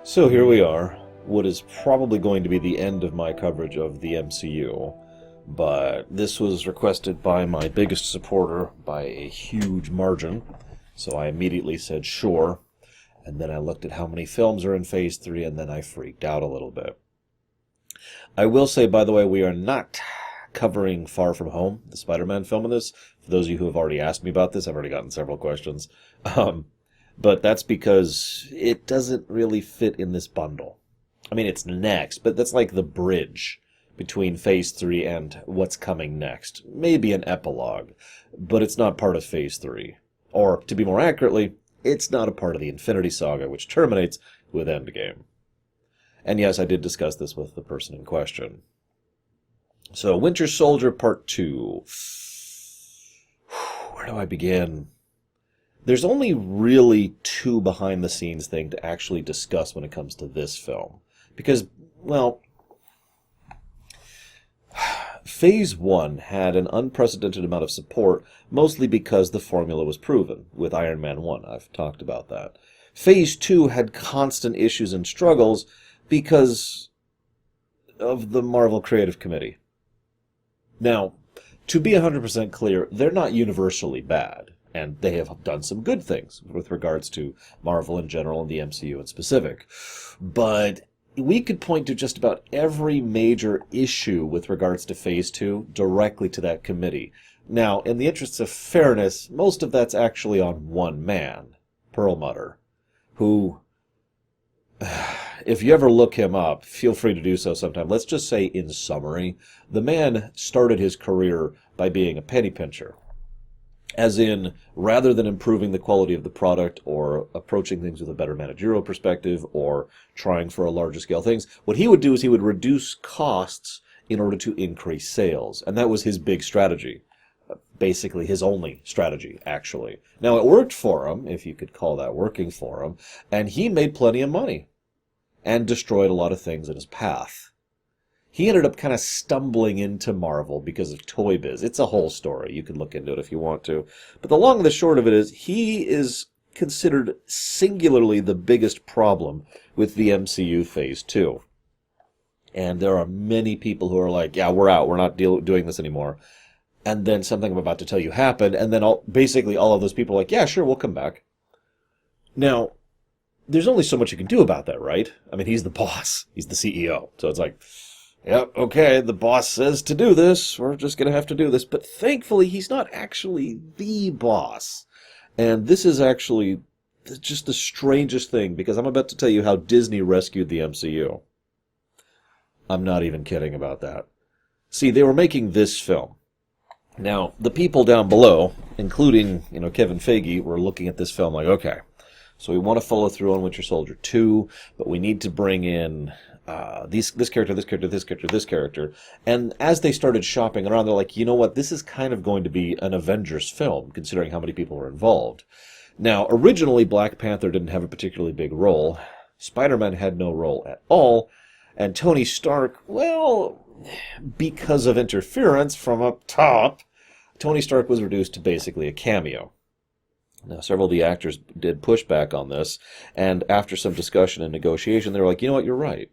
So here we are, what is probably going to be the end of my coverage of the MCU, but this was requested by my biggest supporter by a huge margin, so I immediately said sure, and then I looked at how many films are in Phase 3, and then I freaked out a little bit. I will say, by the way, we are not covering Far From Home, the Spider-Man film in this. For those of you who have already asked me about this, I've already gotten several questions. But that's because it doesn't really fit in this bundle. I mean, it's next, but that's like the bridge between Phase 3 and what's coming next. Maybe an epilogue, but it's not part of Phase 3. Or, to be more accurately, it's not a part of the Infinity Saga, which terminates with Endgame. And yes, I did discuss this with the person in question. So, Winter Soldier Part 2. Where do I begin? There's only really two behind-the-scenes things to actually discuss when it comes to this film. Because, well, Phase 1 had an unprecedented amount of support, mostly because the formula was proven, with Iron Man 1. I've talked about that. Phase 2 had constant issues and struggles because of the Marvel Creative Committee. Now, to be 100% clear, they're not universally bad, and they have done some good things with regards to Marvel in general and the MCU in specific. But we could point to just about every major issue with regards to Phase 2 directly to that committee. Now, in the interests of fairness, most of that's actually on one man, Perlmutter, who, if you ever look him up, feel free to do so sometime. Let's just say, in summary, the man started his career by being a penny pincher. As in, rather than improving the quality of the product or approaching things with a better managerial perspective or trying for a larger scale things, what he would do is he would reduce costs in order to increase sales. And that was his big strategy. Basically his only strategy, actually. Now, it worked for him, if you could call that working for him, and he made plenty of money and destroyed a lot of things in his path. He ended up kind of stumbling into Marvel because of Toy Biz. It's a whole story. You can look into it if you want to. But the long and the short of it is, he is considered singularly the biggest problem with the MCU Phase 2. And there are many people who are like, yeah, we're out. We're not doing this anymore. And then something I'm about to tell you happened. And then basically all of those people are like, yeah, sure, we'll come back. Now, there's only so much you can do about that, right? I mean, he's the boss. He's the CEO. So it's like, yep, okay, the boss says to do this. We're just going to have to do this. But thankfully, he's not actually the boss. And this is actually just the strangest thing, because I'm about to tell you how Disney rescued the MCU. I'm not even kidding about that. See, they were making this film. Now, the people down below, including, Kevin Feige, were looking at this film like, okay, so we want to follow through on Winter Soldier 2, but we need to bring in this character, this character, this character, this character. And as they started shopping around, they're like, you know what, this is kind of going to be an Avengers film, considering how many people were involved. Now, originally, Black Panther didn't have a particularly big role. Spider-Man had no role at all. And Tony Stark, well, because of interference from up top, Tony Stark was reduced to basically a cameo. Now, several of the actors did push back on this, and after some discussion and negotiation, they were like, you know what, you're right.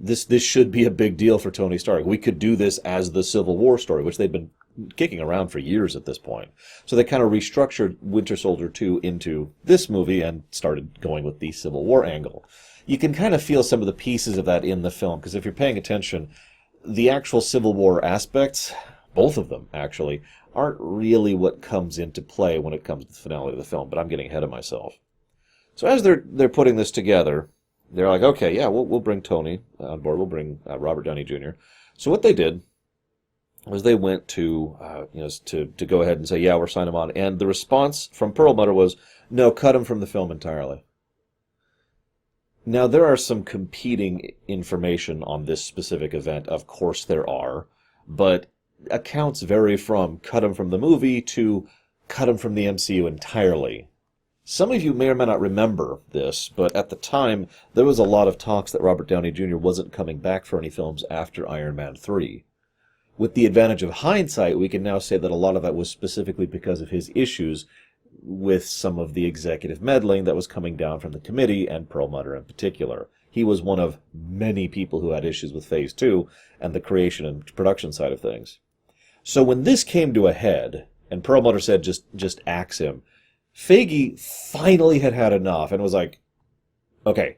This should be a big deal for Tony Stark. We could do this as the Civil War story, which they'd been kicking around for years at this point. So they kind of restructured Winter Soldier 2 into this movie and started going with the Civil War angle. You can kind of feel some of the pieces of that in the film, because if you're paying attention, the actual Civil War aspects, both of them actually, aren't really what comes into play when it comes to the finale of the film, but I'm getting ahead of myself. So as they're putting this together, they're like, okay, yeah, we'll bring Tony on board. We'll bring Robert Downey Jr. So what they did was they went to go ahead and say, yeah, we're signing him on. And the response from Perlmutter was, no, cut him from the film entirely. Now, there are some competing information on this specific event. Of course there are. But accounts vary from cut him from the movie to cut him from the MCU entirely. Some of you may or may not remember this, but at the time, there was a lot of talks that Robert Downey Jr. wasn't coming back for any films after Iron Man 3. With the advantage of hindsight, we can now say that a lot of that was specifically because of his issues with some of the executive meddling that was coming down from the committee, and Perlmutter in particular. He was one of many people who had issues with Phase 2 and the creation and production side of things. So when this came to a head, and Perlmutter said just axe him, Feige finally had enough and was like, okay.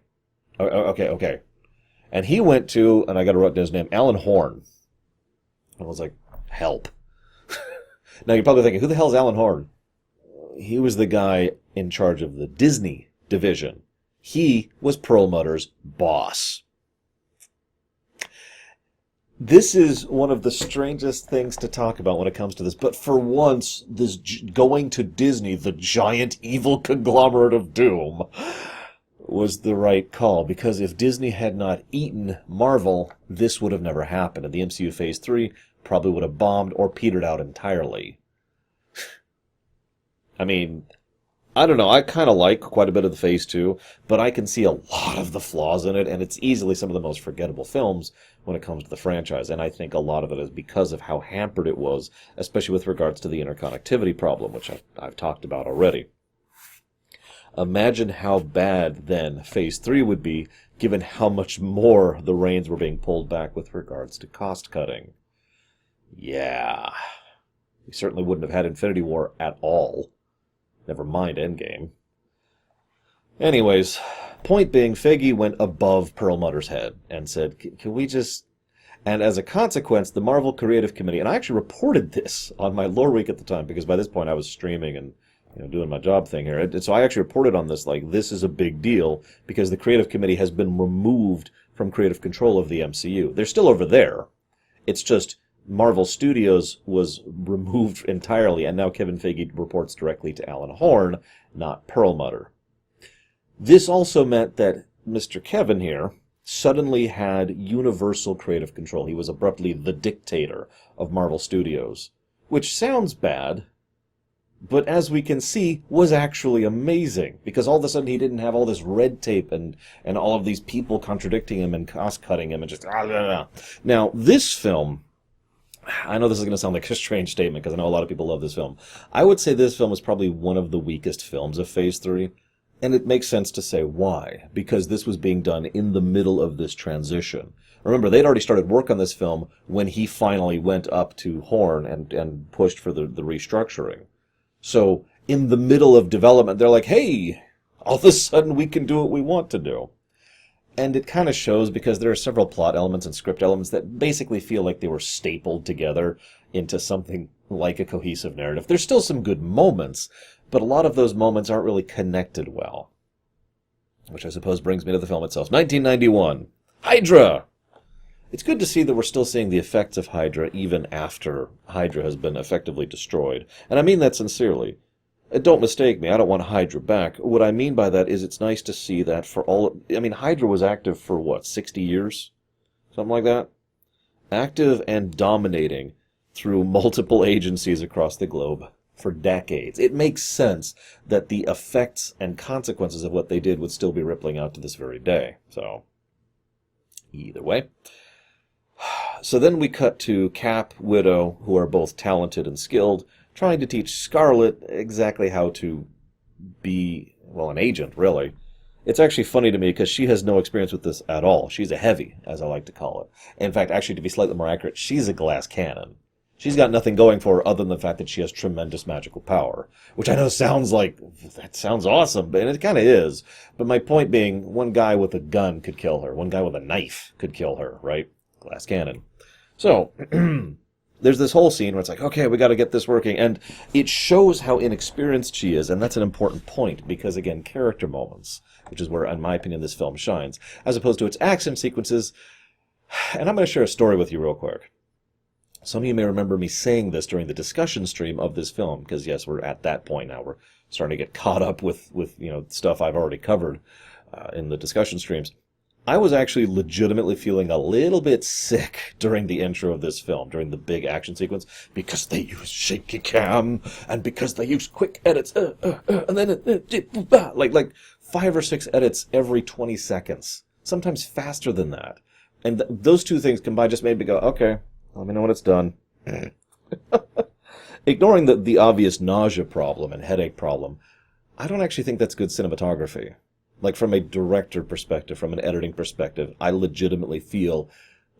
And he went to, and I got to write down his name, Alan Horne. And I was like, help. Now you're probably thinking, who the hell is Alan Horne? He was the guy in charge of the Disney division. He was Perlmutter's boss. This is one of the strangest things to talk about when it comes to this, but for once, this going to Disney, the giant evil conglomerate of doom, was the right call, because if Disney had not eaten Marvel, this would have never happened, and the MCU Phase 3 probably would have bombed or petered out entirely. I mean, I don't know, I kind of like quite a bit of the Phase 2, but I can see a lot of the flaws in it, and it's easily some of the most forgettable films when it comes to the franchise, and I think a lot of it is because of how hampered it was, especially with regards to the interconnectivity problem, which I've talked about already. Imagine how bad, then, Phase 3 would be, given how much more the reins were being pulled back with regards to cost-cutting. Yeah. We certainly wouldn't have had Infinity War at all. Never mind Endgame. Anyways, point being, Feige went above Perlmutter's head and said, can we just... And as a consequence, the Marvel Creative Committee, and I actually reported this on my lore week at the time, because by this point I was streaming and doing my job thing here. And so I actually reported on this, like, this is a big deal, because the Creative Committee has been removed from creative control of the MCU. They're still over there. It's just Marvel Studios was removed entirely, and now Kevin Feige reports directly to Alan Horne, not Perlmutter. This also meant that Mr. Kevin here suddenly had universal creative control. He was abruptly the dictator of Marvel Studios, which sounds bad, but as we can see, was actually amazing, because all of a sudden he didn't have all this red tape and all of these people contradicting him and cost-cutting him and just... Now, this film... I know this is going to sound like a strange statement, because I know a lot of people love this film. I would say this film is probably one of the weakest films of Phase 3, and it makes sense to say why, because this was being done in the middle of this transition. Remember, they'd already started work on this film when he finally went up to Horne and pushed for the restructuring. So, in the middle of development, they're like, hey, all of a sudden we can do what we want to do. And it kind of shows, because there are several plot elements and script elements that basically feel like they were stapled together into something like a cohesive narrative. There's still some good moments, but a lot of those moments aren't really connected well. Which I suppose brings me to the film itself. 1991. Hydra! It's good to see that we're still seeing the effects of Hydra even after Hydra has been effectively destroyed. And I mean that sincerely. Don't mistake me, I don't want Hydra back. What I mean by that is it's nice to see that for all... I mean, Hydra was active for, what, 60 years? Something like that? Active and dominating through multiple agencies across the globe for decades. It makes sense that the effects and consequences of what they did would still be rippling out to this very day. So, either way. So then we cut to Cap, Widow, who are both talented and skilled, trying to teach Scarlet exactly how to be, well, an agent, really. It's actually funny to me because she has no experience with this at all. She's a heavy, as I like to call it. In fact, actually, to be slightly more accurate, she's a glass cannon. She's got nothing going for her other than the fact that she has tremendous magical power, which I know sounds like, that sounds awesome, and it kind of is. But my point being, one guy with a gun could kill her. One guy with a knife could kill her, right? Glass cannon. So, there's this whole scene where it's like, okay, we got to get this working, and it shows how inexperienced she is, and that's an important point, because, again, character moments, which is where, in my opinion, this film shines, as opposed to its action sequences. And I'm going to share a story with you real quick. Some of you may remember me saying this during the discussion stream of this film, because, yes, we're at that point now. We're starting to get caught up with stuff I've already covered in the discussion streams. I was actually legitimately feeling a little bit sick during the intro of this film, during the big action sequence, because they use shaky cam, and because they use quick edits, and then like 5 or 6 edits every 20 seconds, sometimes faster than that. And those two things combined just made me go, okay, let me know when it's done. ignoring the obvious nausea problem and headache problem, I don't actually think that's good cinematography. Like, from a director perspective, from an editing perspective, I legitimately feel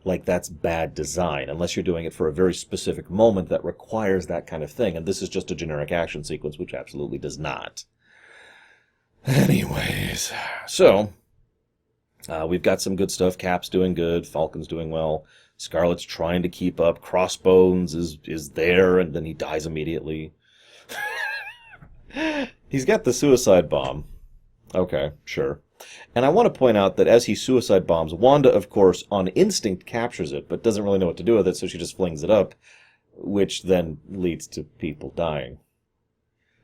like that's bad design, unless you're doing it for a very specific moment that requires that kind of thing. And this is just a generic action sequence, which absolutely does not. Anyways, so we've got some good stuff. Cap's doing good. Falcon's doing well. Scarlet's trying to keep up. Crossbones is there, and then he dies immediately. He's got the suicide bomb. Okay, sure. And I want to point out that as he suicide bombs, Wanda, of course, on instinct captures it, but doesn't really know what to do with it, so she just flings it up, which then leads to people dying.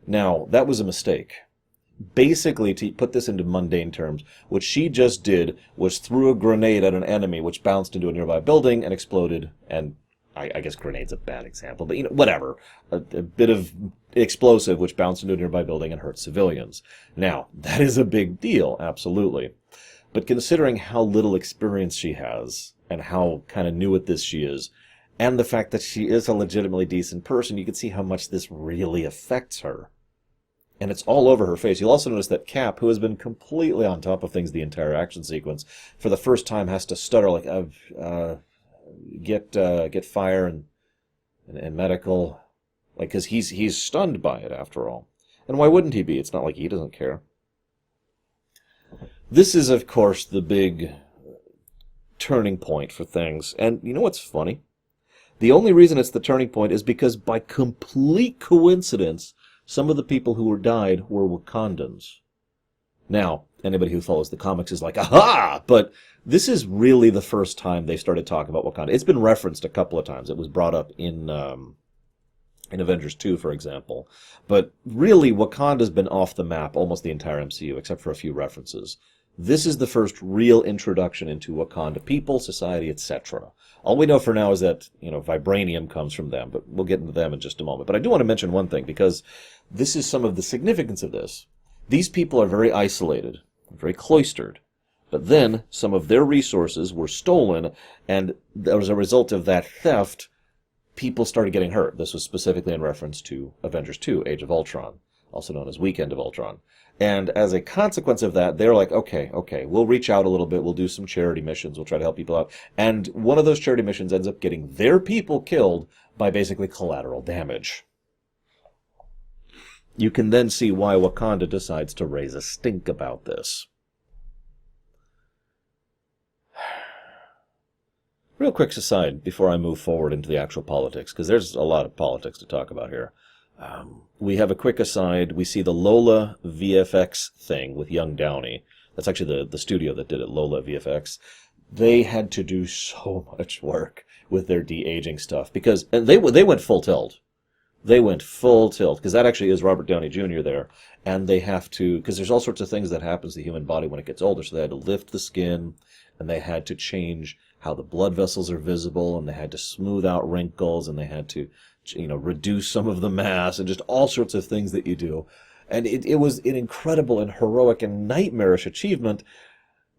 Now, that was a mistake. Basically, to put this into mundane terms, what she just did was threw a grenade at an enemy, which bounced into a nearby building and exploded, and I guess grenade's a bad example, but whatever. A bit of explosive which bounced into a nearby building and hurt civilians. Now, that is a big deal, absolutely. But considering how little experience she has, and how kind of new at this she is, and the fact that she is a legitimately decent person, you can see how much this really affects her. And it's all over her face. You'll also notice that Cap, who has been completely on top of things the entire action sequence, for the first time has to stutter like, get fire and medical, like, because he's stunned by it after all. And why wouldn't he be? It's not like he doesn't care. This is, of course, the big turning point for things. And you know what's funny? The only reason it's the turning point is because by complete coincidence, some of the people who died were Wakandans. Now, anybody who follows the comics is like, aha! But this is really the first time they started talking about Wakanda. It's been referenced a couple of times. It was brought up in Avengers 2, for example. But really, Wakanda's been off the map almost the entire MCU, except for a few references. This is the first real introduction into Wakanda people, society, etc. All we know for now is that, vibranium comes from them, but we'll get into them in just a moment. But I do want to mention one thing, because this is some of the significance of this. These people are very isolated, very cloistered. But then some of their resources were stolen, and as a result of that theft, people started getting hurt. This was specifically in reference to Avengers 2, Age of Ultron, also known as Weekend of Ultron. And as a consequence of that, they're like, okay, we'll reach out a little bit, we'll do some charity missions, we'll try to help people out. And one of those charity missions ends up getting their people killed by basically collateral damage. You can then see why Wakanda decides to raise a stink about this. Real quick aside before I move forward into the actual politics, because there's a lot of politics to talk about here. We have a quick aside. We see the Lola VFX thing with Young Downey. That's actually the studio that did it, Lola VFX. They had to do so much work with their de-aging stuff, and they went full tilt. They went full tilt, because that actually is Robert Downey Jr. there, and they have to, because there's all sorts of things that happens to the human body when it gets older, so they had to lift the skin, and they had to change how the blood vessels are visible, and they had to smooth out wrinkles, and they had to, reduce some of the mass, and just all sorts of things that you do. And it was an incredible and heroic and nightmarish achievement,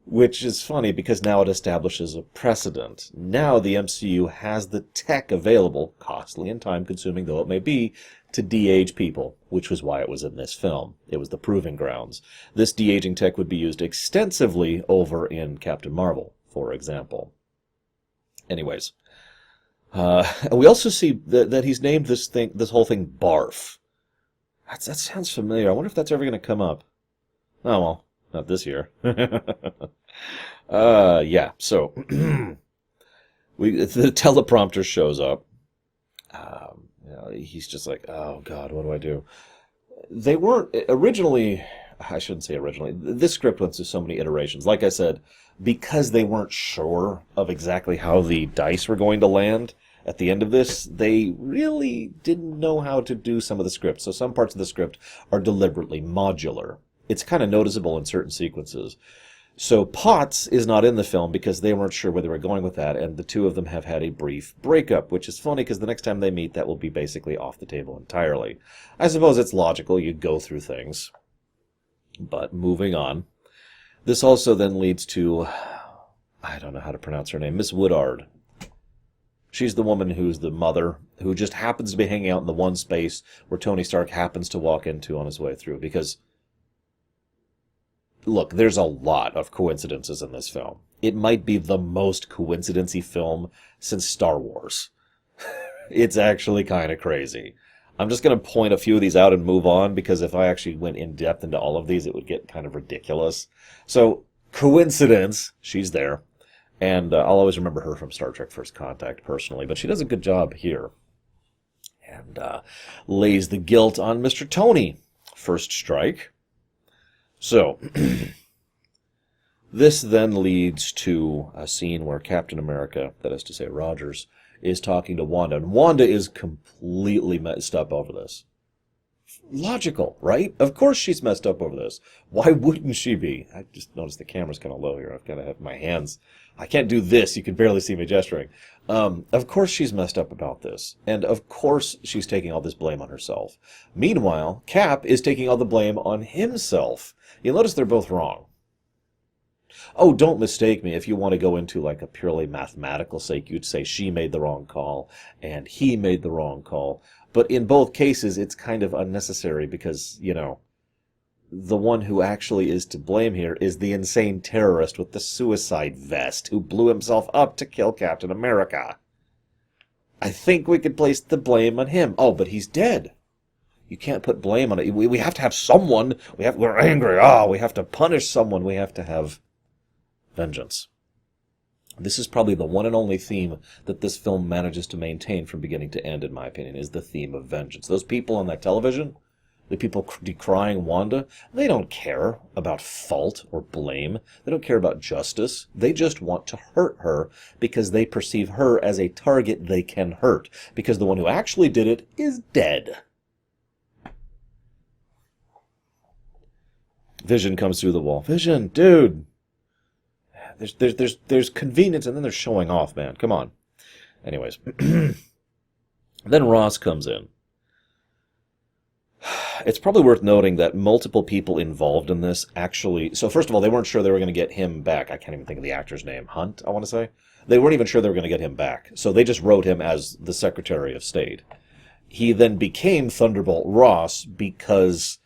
which is funny because now it establishes a precedent. Now the MCU has the tech available, costly and time-consuming though it may be, to de-age people, which was why it was in this film. It was the proving grounds. This de-aging tech would be used extensively over in Captain Marvel, for example. Anyways, we also see that he's named this whole thing Barf. That sounds familiar. I wonder if that's ever going to come up. Oh, well, not this year. Yeah, so the teleprompter shows up. He's just like, oh, God, what do I do? They weren't originally, I shouldn't say originally, this script went through so many iterations. Like I said, because they weren't sure of exactly how the dice were going to land at the end of this, they really didn't know how to do some of the script. So some parts of the script are deliberately modular. It's kind of noticeable in certain sequences. So Potts is not in the film because they weren't sure where they were going with that, and the two of them have had a brief breakup, which is funny because the next time they meet, that will be basically off the table entirely. I suppose it's logical, you go through things. But moving on. This also then leads to, I don't know how to pronounce her name, Miss Woodard. She's the woman who's the mother, who just happens to be hanging out in the one space where Tony Stark happens to walk into on his way through. Because, look, there's a lot of coincidences in this film. It might be the most coincidency film since Star Wars. It's actually kind of crazy. I'm just going to point a few of these out and move on, because if I actually went in depth into all of these, it would get kind of ridiculous. So, coincidence, she's there. And I'll always remember her from Star Trek First Contact personally, but she does a good job here. And lays the guilt on Mr. Tony. First strike. So, this then leads to a scene where Captain America, that is to say Rogers, is talking to Wanda. And Wanda is completely messed up over this. Logical, right? Of course she's messed up over this. Why wouldn't she be? I just noticed the camera's kind of low here. I've got to have my hands. I can't do this. You can barely see me gesturing. Of course she's messed up about this. And of course she's taking all this blame on herself. Meanwhile, Cap is taking all the blame on himself. You'll notice they're both wrong. Oh, don't mistake me. If you want to go into like a purely mathematical sake, you'd say she made the wrong call and he made the wrong call. But in both cases, it's kind of unnecessary because, you know, the one who actually is to blame here is the insane terrorist with the suicide vest who blew himself up to kill Captain America. I think we could place the blame on him. Oh, but he's dead. You can't put blame on it. We have to have someone. We're angry. We have to punish someone. We have to have vengeance. This is probably the one and only theme that this film manages to maintain from beginning to end, in my opinion, is the theme of vengeance. Those people on that television, the people decrying Wanda, they don't care about fault or blame. They don't care about justice. They just want to hurt her because they perceive her as a target they can hurt, because the one who actually did it is dead. Vision comes through the wall. Vision, dude! There's convenience, and then there's showing off, man. Come on. Anyways. Then Ross comes in. It's probably worth noting that multiple people involved in this actually... So first of all, they weren't sure they were going to get him back. I can't even think of the actor's name. Hunt, I want to say? They weren't even sure they were going to get him back. So they just wrote him as the Secretary of State. He then became Thunderbolt Ross because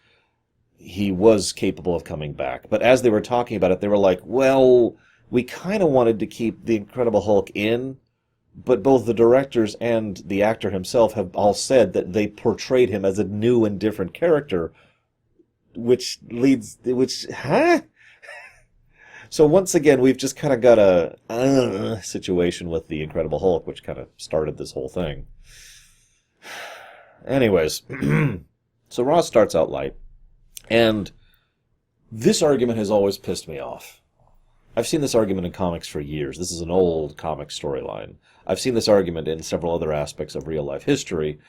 he was capable of coming back. But as they were talking about it, they were like, well... We kind of wanted to keep the Incredible Hulk in, but both the directors and the actor himself have all said that they portrayed him as a new and different character, huh? So once again, we've just kind of got a situation with the Incredible Hulk, which kind of started this whole thing. Anyways, so Ross starts out light, and this argument has always pissed me off. I've seen this argument in comics for years. This is an old comic storyline. I've seen this argument in several other aspects of real-life history,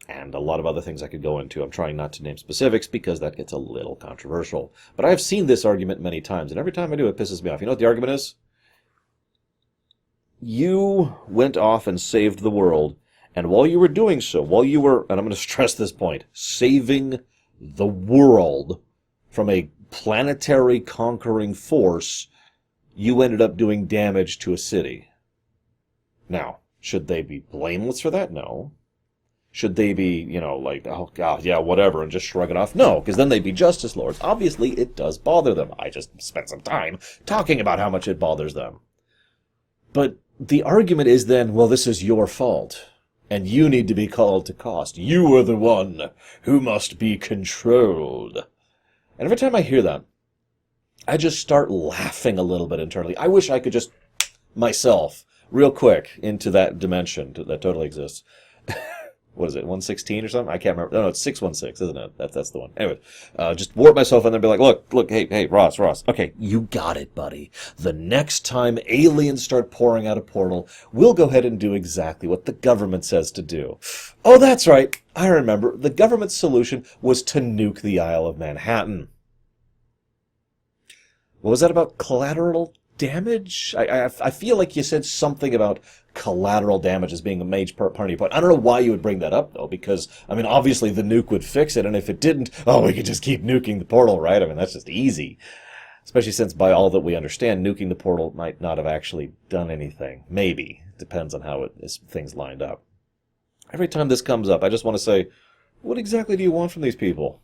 and a lot of other things I could go into. I'm trying not to name specifics because that gets a little controversial. But I've seen this argument many times, and every time I do, it pisses me off. You know what the argument is? You went off and saved the world, and while you were doing so, and I'm going to stress this point, saving the world from a planetary conquering force, you ended up doing damage to a city. Now, should they be blameless for that? No. Should they be, like, oh, God, yeah, whatever, and just shrug it off? No, because then they'd be justice lords. Obviously, it does bother them. I just spent some time talking about how much it bothers them. But the argument is then, well, this is your fault, and you need to be called to cost. You are the one who must be controlled. And every time I hear that, I just start laughing a little bit internally. I wish I could just, myself, real quick, into that dimension that totally exists. What is it, 116 or something? I can't remember. No, it's 616, isn't it? That's the one. Anyway, just warp myself in there and be like, look, hey, Ross. Okay, you got it, buddy. The next time aliens start pouring out a portal, we'll go ahead and do exactly what the government says to do. Oh, that's right. I remember. The government's solution was to nuke the Isle of Manhattan. What was that about collateral damage? I feel like you said something about collateral damage as being a major part of your point. I don't know why you would bring that up, though, because, obviously the nuke would fix it, and if it didn't, we could just keep nuking the portal, right? That's just easy. Especially since, by all that we understand, nuking the portal might not have actually done anything. Maybe. depends on how things lined up. Every time this comes up, I just want to say, what exactly do you want from these people?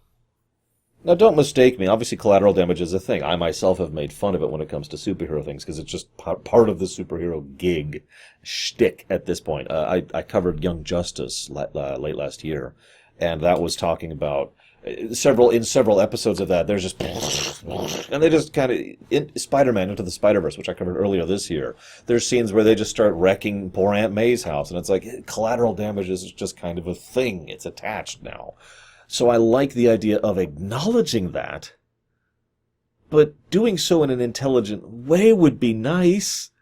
Now, don't mistake me. Obviously, collateral damage is a thing. I myself have made fun of it when it comes to superhero things because it's just part of the superhero gig shtick at this point. I covered Young Justice late last year, and that was talking about several episodes of that. There's just and they just kind of Spider-Man Into the Spider-Verse, which I covered earlier this year. There's scenes where they just start wrecking poor Aunt May's house, and it's like collateral damage is just kind of a thing. It's attached now. So I like the idea of acknowledging that, but doing so in an intelligent way would be nice,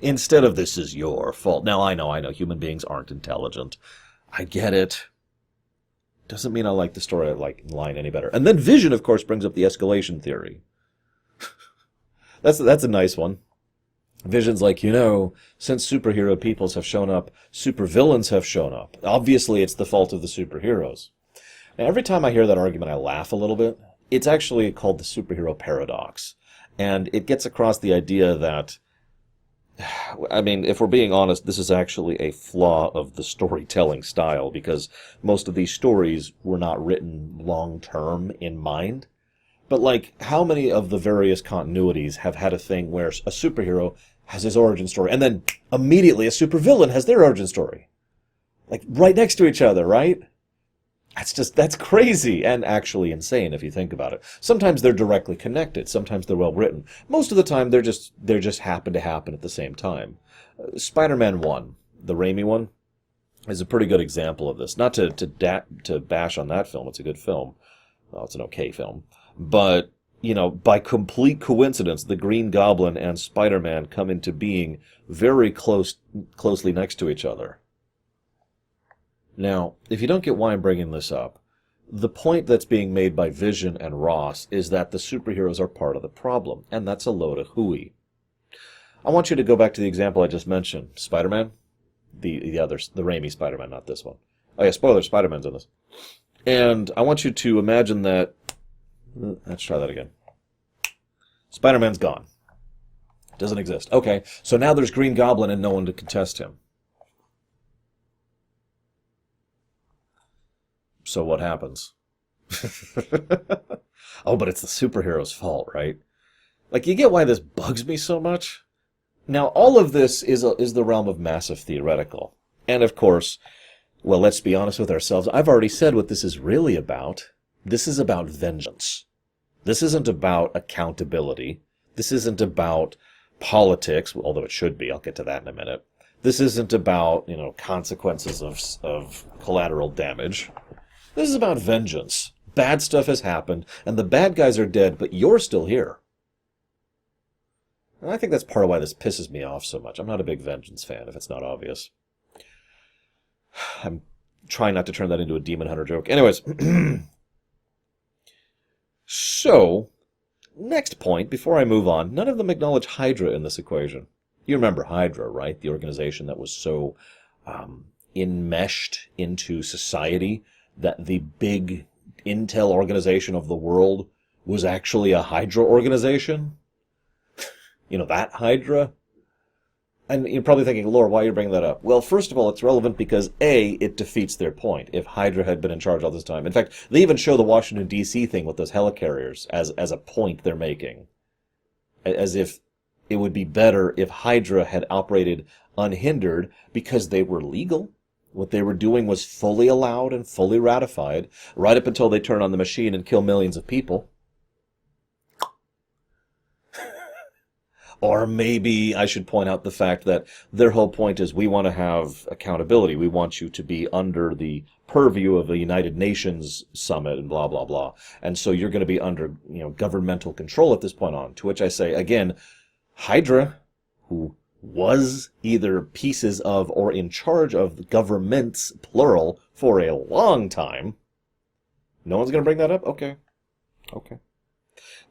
instead of this is your fault. Now, I know, human beings aren't intelligent. I get it. Doesn't mean I like the story line any better. And then Vision, of course, brings up the escalation theory. That's a nice one. Vision's like, since superhero peoples have shown up, supervillains have shown up. Obviously, it's the fault of the superheroes. Now, every time I hear that argument, I laugh a little bit. It's actually called the superhero paradox. And it gets across the idea that, I mean, if we're being honest, this is actually a flaw of the storytelling style, because most of these stories were not written long-term in mind. But, how many of the various continuities have had a thing where a superhero has his origin story, and then immediately a supervillain has their origin story? Right next to each other, right? That's crazy and actually insane if you think about it. Sometimes they're directly connected. Sometimes they're well written. Most of the time, they just happen to happen at the same time. Spider-Man 1, the Raimi one, is a pretty good example of this. Not to bash on that film. It's a good film. Well, it's an okay film. But, by complete coincidence, the Green Goblin and Spider-Man come into being very closely next to each other. Now, if you don't get why I'm bringing this up, the point that's being made by Vision and Ross is that the superheroes are part of the problem, and that's a load of hooey. I want you to go back to the example I just mentioned. Spider-Man? The Raimi Spider-Man, not this one. Oh yeah, spoiler, Spider-Man's in this. And I want you to imagine that... Let's try that again. Spider-Man's gone. Doesn't exist. Okay, so now there's Green Goblin and no one to contest him. So what happens? Oh, but it's the superhero's fault, right? You get why this bugs me so much? Now, all of this is the realm of massive theoretical. And of course, well, let's be honest with ourselves. I've already said what this is really about. This is about vengeance. This isn't about accountability. This isn't about politics, although it should be. I'll get to that in a minute. This isn't about, consequences of collateral damage. This is about vengeance. Bad stuff has happened, and the bad guys are dead, but you're still here. And I think that's part of why this pisses me off so much. I'm not a big vengeance fan, if it's not obvious. I'm trying not to turn that into a Demon Hunter joke. Anyways. So, next point, before I move on, none of them acknowledge Hydra in this equation. You remember Hydra, right? The organization that was so enmeshed into society that the big intel organization of the world was actually a Hydra organization? That Hydra? And you're probably thinking, Laura, why are you bringing that up? Well, first of all, it's relevant because, A, it defeats their point. If Hydra had been in charge all this time. In fact, they even show the Washington, D.C. thing with those helicarriers as a point they're making. As if it would be better if Hydra had operated unhindered because they were legal. What they were doing was fully allowed and fully ratified, right up until they turn on the machine and kill millions of people. Or maybe I should point out the fact that their whole point is we want to have accountability. We want you to be under the purview of the United Nations summit and blah, blah, blah. And so you're going to be under, governmental control at this point on. To which I say, again, Hydra, who was either pieces of or in charge of governments, plural, for a long time. No one's going to bring that up? Okay.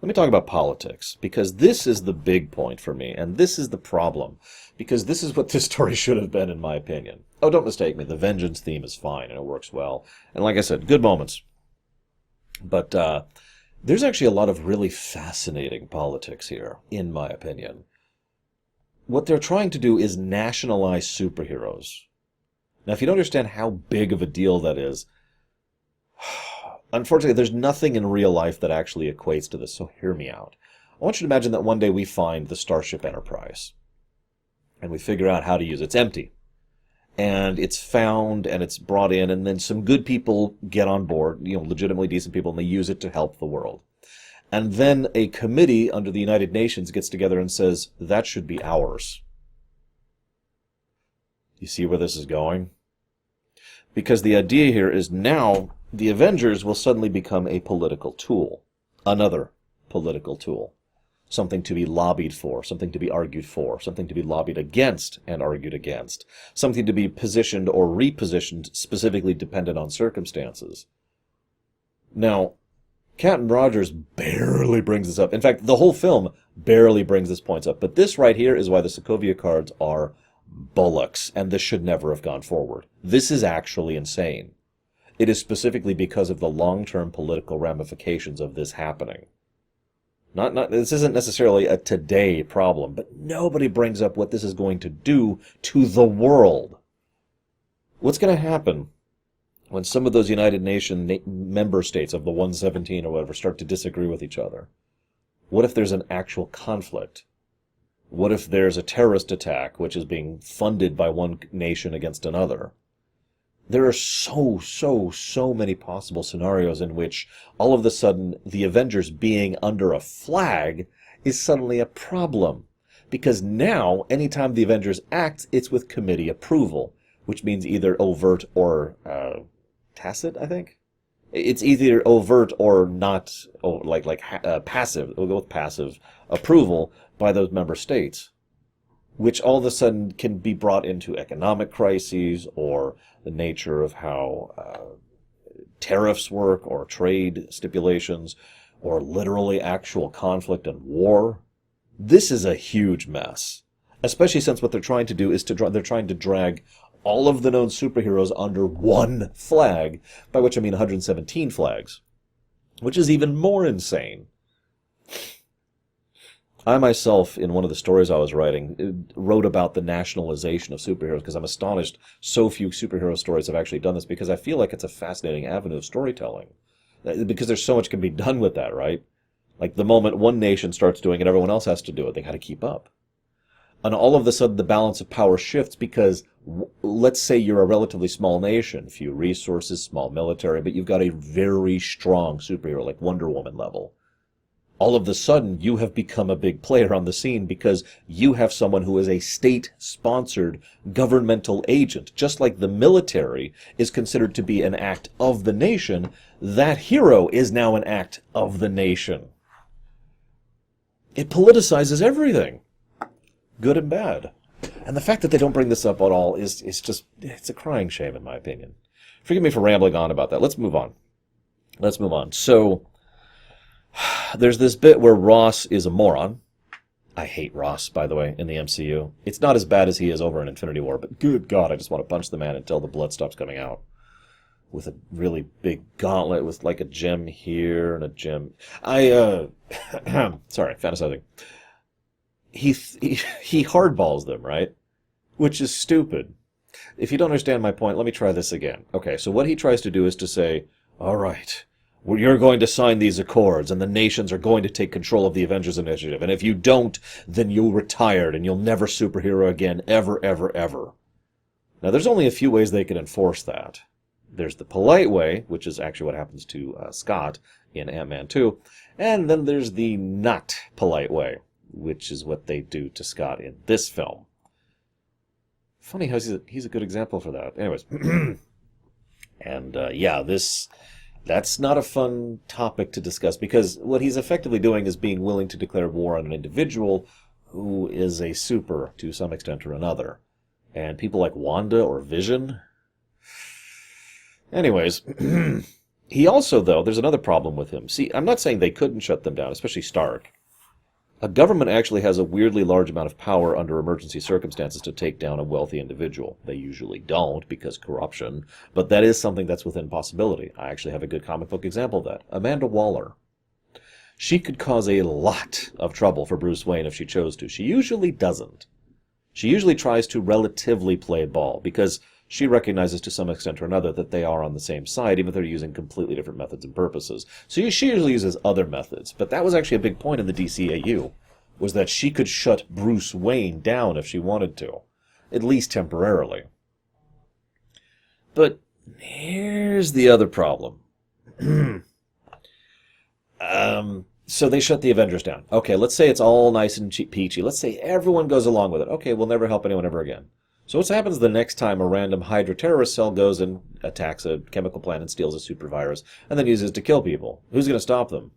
Let me talk about politics, because this is the big point for me, and this is the problem, because this is what this story should have been, in my opinion. Oh, don't mistake me, the vengeance theme is fine, and it works well. And like I said, good moments. But there's actually a lot of really fascinating politics here, in my opinion. what they're trying to do is nationalize superheroes. Now, if you don't understand how big of a deal that is, unfortunately, there's nothing in real life that actually equates to this, so hear me out. I want you to imagine that one day we find the Starship Enterprise, and we figure out how to use it. It's empty. And it's found, and it's brought in, and then some good people get on board, legitimately decent people, and they use it to help the world. And then a committee under the United Nations gets together and says, that should be ours. You see where this is going? Because the idea here is now the Avengers will suddenly become a political tool. Another political tool. Something to be lobbied for, something to be argued for, something to be lobbied against and argued against. Something to be positioned or repositioned specifically dependent on circumstances. Now, Captain Rogers barely brings this up. In fact, the whole film barely brings this point up. But this right here is why the Sokovia cards are bullocks, and this should never have gone forward. This is actually insane. It is specifically because of the long-term political ramifications of this happening. This isn't necessarily a today problem, but nobody brings up what this is going to do to the world. What's going to happen when some of those United Nations member states of the 117 or whatever start to disagree with each other? What if there's an actual conflict? What if there's a terrorist attack which is being funded by one nation against another? There are so many possible scenarios in which all of a sudden the Avengers being under a flag is suddenly a problem. Because now, anytime the Avengers act, it's with committee approval, which means either overt or tacit, I think? It's either overt or not, passive. We'll go with passive approval by those member states, which all of a sudden can be brought into economic crises or the nature of how tariffs work or trade stipulations or literally actual conflict and war. This is a huge mess, especially since what they're trying to do is they're trying to drag all of the known superheroes under one flag, by which I mean 117 flags, which is even more insane. I myself, in one of the stories I was writing, wrote about the nationalization of superheroes because I'm astonished so few superhero stories have actually done this, because I feel like it's a fascinating avenue of storytelling. Because there's so much can be done with that, right? Like the moment one nation starts doing it, everyone else has to do it. They got to keep up. And all of a sudden the balance of power shifts because let's say you're a relatively small nation, few resources, small military, but you've got a very strong superhero like Wonder Woman level. All of a sudden, you have become a big player on the scene because you have someone who is a state-sponsored governmental agent. Just like the military is considered to be an act of the nation, that hero is now an act of the nation. It politicizes everything, good and bad. And the fact that they don't bring this up at all is just, it's a crying shame in my opinion. Forgive me for rambling on about that. Let's move on. So, there's this bit where Ross is a moron. I hate Ross, by the way, in the MCU. It's not as bad as he is over in Infinity War, but good God, I just want to punch the man until the blood stops coming out. With a really big gauntlet with like a gem here and a gem. Sorry, fantasizing. He hardballs them, right? Which is stupid. If you don't understand my point, let me try this again. Okay, so what he tries to do is to say, all right, you're going to sign these accords, and the nations are going to take control of the Avengers Initiative. And if you don't, then you'll retire, and you'll never superhero again, ever, ever, ever. Now, there's only a few ways they can enforce that. There's the polite way, which is actually what happens to Scott in Ant-Man 2. And then there's the not polite way, which is what they do to Scott in this film. Funny how he's a good example for that. Anyways. And, that's not a fun topic to discuss, because what he's effectively doing is being willing to declare war on an individual who is a super to some extent or another. And people like Wanda or Vision. Anyways, he also, though, there's another problem with him. See, I'm not saying they couldn't shut them down, especially Stark. A government actually has a weirdly large amount of power under emergency circumstances to take down a wealthy individual. They usually don't because corruption, but that is something that's within possibility. I actually have a good comic book example of that. Amanda Waller. She could cause a lot of trouble for Bruce Wayne if she chose to. She usually doesn't. She usually tries to relatively play ball, because she recognizes to some extent or another that they are on the same side, even if they're using completely different methods and purposes. So she usually uses other methods, but that was actually a big point in the DCAU, was that she could shut Bruce Wayne down if she wanted to, at least temporarily. But here's the other problem. So they shut the Avengers down. Okay, let's say it's all nice and peachy. Let's say everyone goes along with it. Okay, we'll never help anyone ever again. So what happens the next time a random Hydra terrorist cell goes and attacks a chemical plant and steals a super virus, and then uses it to kill people? Who's going to stop them?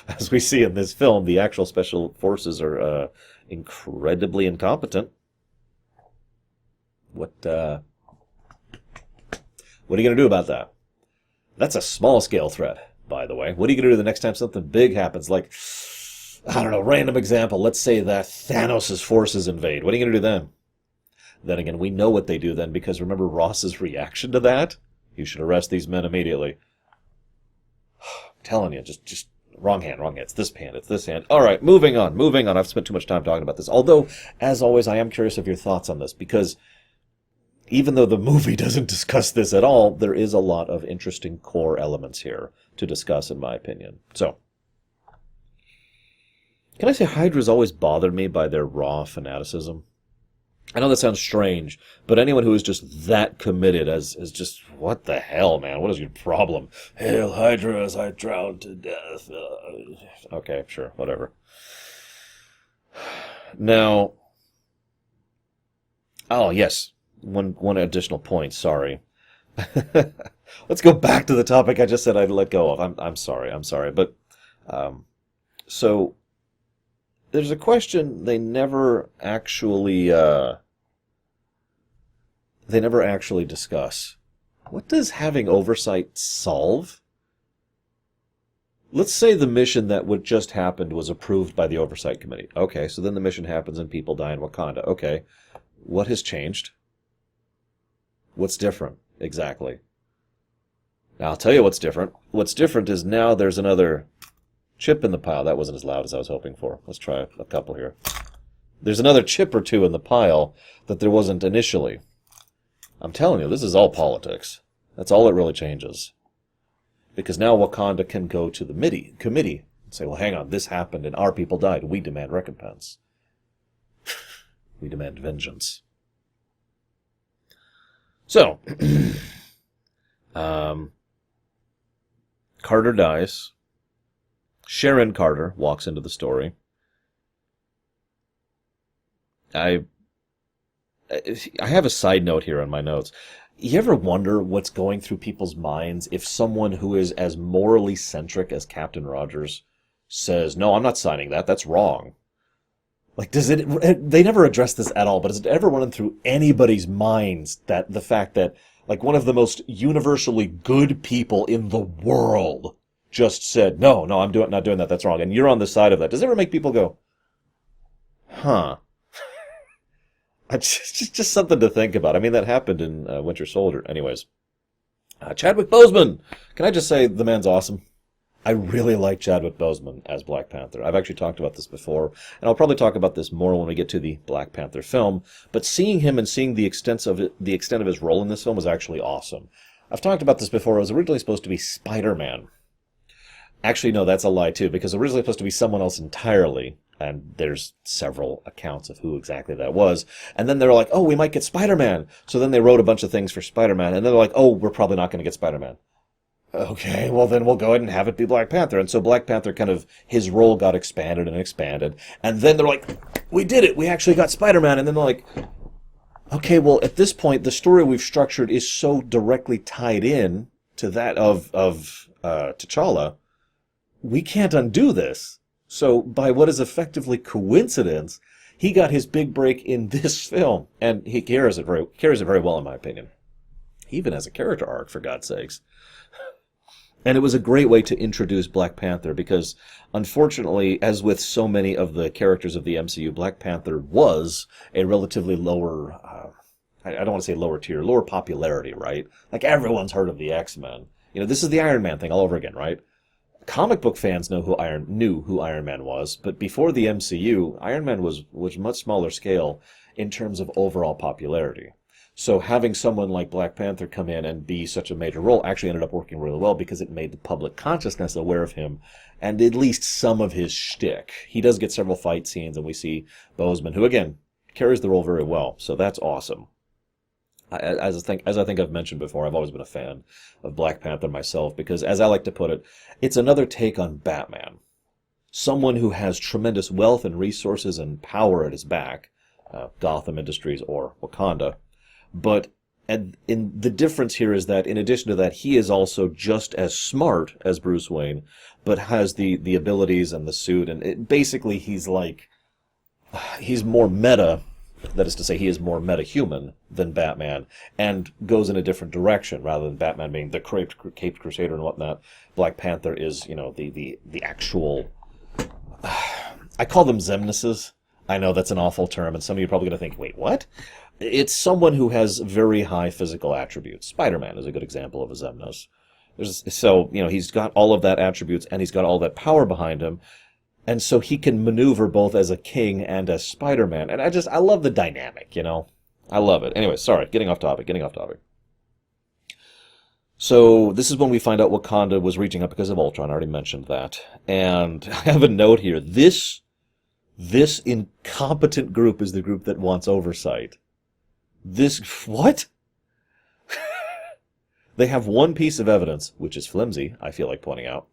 As we see in this film, the actual special forces are incredibly incompetent. What are you going to do about that? That's a small-scale threat, by the way. What are you going to do the next time something big happens? Like, I don't know, random example. Let's say that Thanos' forces invade. What are you going to do then? Then again, we know what they do then, because remember Ross's reaction to that? You should arrest these men immediately. I'm telling you, just wrong hand. It's this hand, it's this hand. All right, moving on. I've spent too much time talking about this. Although, as always, I am curious of your thoughts on this, because even though the movie doesn't discuss this at all, there is a lot of interesting core elements here to discuss, in my opinion. So, can I say Hydra's always bothered me by their raw fanaticism? I know that sounds strange, but anyone who is just that committed is just, what the hell, man? What is your problem? Hail Hydra as I drown to death. Okay, sure, whatever. Now, oh, yes. One additional point, sorry. Let's go back to the topic I just said I'd let go of. I'm sorry. But, so, there's a question they never actually discuss. What does having oversight solve? Let's say the mission that would just happened was approved by the Oversight Committee. Okay, so then the mission happens and people die in Wakanda. Okay, what has changed? What's different, exactly? Now, I'll tell you what's different. What's different is now there's another chip in the pile. That wasn't as loud as I was hoping for. Let's try a couple here. There's another chip or two in the pile that there wasn't initially. I'm telling you, this is all politics. That's all it really changes. Because now Wakanda can go to the committee and say, well, hang on, this happened and our people died. We demand recompense. We demand vengeance. So, Carter dies. Sharon Carter walks into the story. I have a side note here on my notes. You ever wonder what's going through people's minds if someone who is as morally centric as Captain Rogers says, no, I'm not signing that, that's wrong? Like, they never address this at all, but does it ever run through anybody's minds that the fact that, like, one of the most universally good people in the world just said, no, I'm not doing that, that's wrong, and you're on the side of that? Does it ever make people go, huh? It's just something to think about. I mean, that happened in Winter Soldier. Anyways, Chadwick Boseman! Can I just say, the man's awesome? I really like Chadwick Boseman as Black Panther. I've actually talked about this before, and I'll probably talk about this more when we get to the Black Panther film. But seeing him and seeing the extent of his role in this film was actually awesome. I've talked about this before. It was originally supposed to be Spider-Man. Actually, no, that's a lie too, because originally supposed to be someone else entirely, and there's several accounts of who exactly that was. And then they were like, oh, we might get Spider-Man. So then they wrote a bunch of things for Spider-Man, and then they're like, oh, we're probably not going to get Spider-Man. Okay, well then we'll go ahead and have it be Black Panther. And so Black Panther his role got expanded and expanded. And then they're like, we did it, we actually got Spider-Man. And then they're like, okay, well at this point the story we've structured is so directly tied in to that of T'Challa, we can't undo this. So by what is effectively coincidence, he got his big break in this film. And he carries it very well, in my opinion. He even has a character arc, for God's sakes. And it was a great way to introduce Black Panther because, unfortunately, as with so many of the characters of the MCU, Black Panther was a relatively lower, I don't want to say lower tier, lower popularity, right? Like, everyone's heard of the X-Men. You know, this is the Iron Man thing all over again, right? Comic book fans knew who Iron Man was, but before the MCU, Iron Man was much smaller scale in terms of overall popularity. So having someone like Black Panther come in and be such a major role actually ended up working really well because it made the public consciousness aware of him and at least some of his shtick. He does get several fight scenes, and we see Boseman, who again carries the role very well. So that's awesome. As I think I've mentioned before, I've always been a fan of Black Panther myself because, as I like to put it, it's another take on Batman. Someone who has tremendous wealth and resources and power at his back, Gotham Industries or Wakanda, but the difference here is that in addition to that, he is also just as smart as Bruce Wayne, but has the abilities and the suit, and basically he's more meta. That is to say, he is more meta-human than Batman, and goes in a different direction, rather than Batman being the caped crusader and whatnot. Black Panther is, the actual... I call them Xemnuses. I know that's an awful term, and some of you are probably going to think, wait, what? It's someone who has very high physical attributes. Spider-Man is a good example of a Xemnus. He's got all of that attributes, and he's got all that power behind him, and so he can maneuver both as a king and as Spider-Man. And I love the dynamic, I love it. Anyway, sorry, getting off topic. So this is when we find out Wakanda was reaching up because of Ultron. I already mentioned that. And I have a note here. This incompetent group is the group that wants oversight. What? They have one piece of evidence, which is flimsy, I feel like pointing out.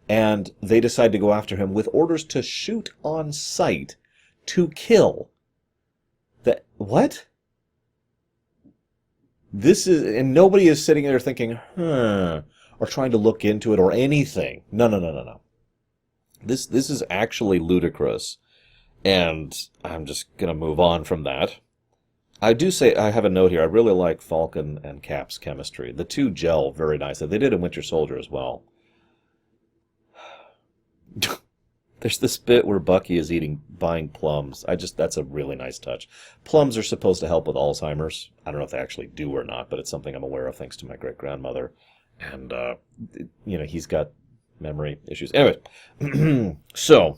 And they decide to go after him with orders to shoot on sight, to kill. What? And nobody is sitting there thinking, or trying to look into it or anything. No. This is actually ludicrous. And I'm just gonna move on from that. I do say, I have a note here, I really like Falcon and Cap's chemistry. The two gel very nicely. They did in Winter Soldier as well. There's this bit where Bucky is buying plums. That's a really nice touch. Plums are supposed to help with Alzheimer's. I don't know if they actually do or not, but it's something I'm aware of thanks to my great-grandmother. And, he's got memory issues. Anyway, so,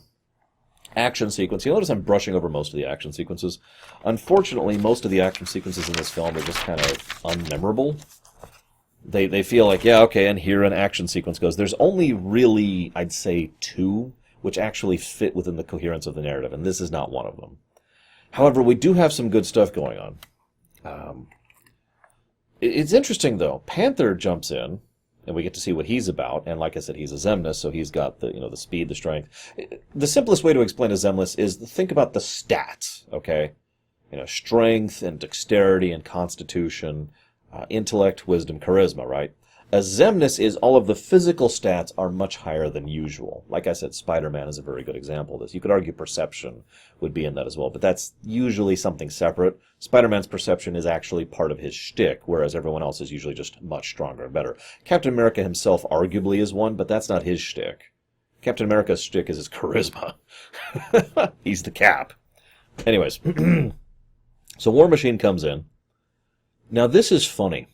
action sequence. You'll notice I'm brushing over most of the action sequences. Unfortunately, most of the action sequences in this film are just kind of unmemorable. They feel like, yeah, okay, and here an action sequence goes. There's only really, I'd say, 2 which actually fit within the coherence of the narrative, and this is not one of them. However, we do have some good stuff going on. It's interesting, though. Panther jumps in, and we get to see what he's about, and like I said, he's a Xemnus, so he's got the speed, the strength. The simplest way to explain a Xemnus is think about the stats, okay? Strength and dexterity and constitution, intellect, wisdom, charisma, right? A Xemnus is all of the physical stats are much higher than usual. Like I said, Spider-Man is a very good example of this. You could argue perception would be in that as well, but that's usually something separate. Spider-Man's perception is actually part of his shtick, whereas everyone else is usually just much stronger and better. Captain America himself arguably is one, but that's not his shtick. Captain America's shtick is his charisma. He's the Cap. Anyways, so War Machine comes in. Now this is funny.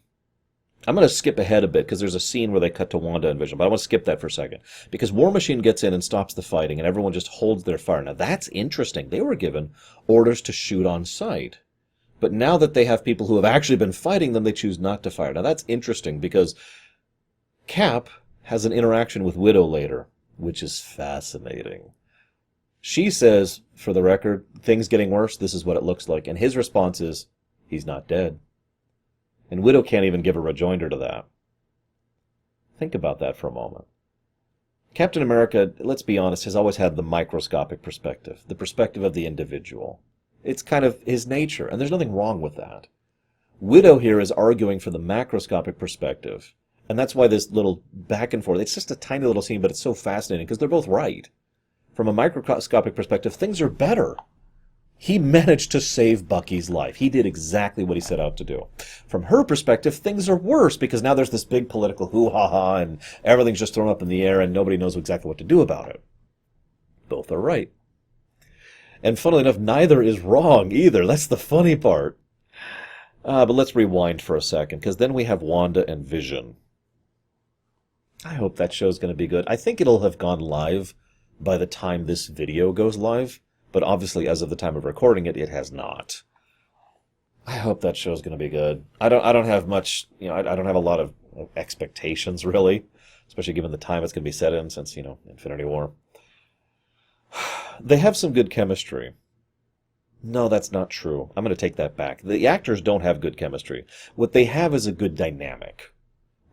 I'm going to skip ahead a bit because there's a scene where they cut to Wanda and Vision, but I want to skip that for a second. Because War Machine gets in and stops the fighting, and everyone just holds their fire. Now that's interesting. They were given orders to shoot on sight. But now that they have people who have actually been fighting them, they choose not to fire. Now that's interesting because Cap has an interaction with Widow later, which is fascinating. She says, for the record, things getting worse, this is what it looks like. And his response is, he's not dead. And Widow can't even give a rejoinder to that. Think about that for a moment. Captain America, let's be honest, has always had the microscopic perspective, the perspective of the individual. It's kind of his nature, and there's nothing wrong with that. Widow here is arguing for the macroscopic perspective, and that's why this little back and forth, it's just a tiny little scene, but it's so fascinating, because they're both right. From a microscopic perspective, things are better. He managed to save Bucky's life. He did exactly what he set out to do. From her perspective, things are worse because now there's this big political hoo-ha-ha and everything's just thrown up in the air and nobody knows exactly what to do about it. Both are right. And funnily enough, neither is wrong either. That's the funny part. But let's rewind for a second because then we have Wanda and Vision. I hope that show's going to be good. I think it'll have gone live by the time this video goes live, but obviously as of the time of recording it, it has not. I hope that show's going to be good. I don't have much, I don't have a lot of expectations really, especially given the time it's going to be set in since, Infinity War. They have some good chemistry. No, that's not true. I'm going to take that back. The actors don't have good chemistry. What they have is a good dynamic.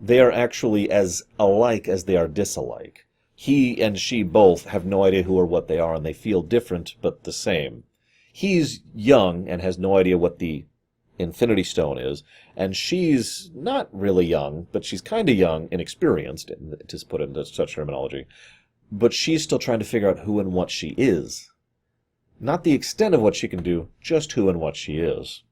They are actually as alike as they are disalike. He and she both have no idea who or what they are, and they feel different but the same. He's young and has no idea what the Infinity Stone is, and she's not really young, but she's kind of young, inexperienced, to put it into such terminology. But she's still trying to figure out who and what she is. Not the extent of what she can do, just who and what she is.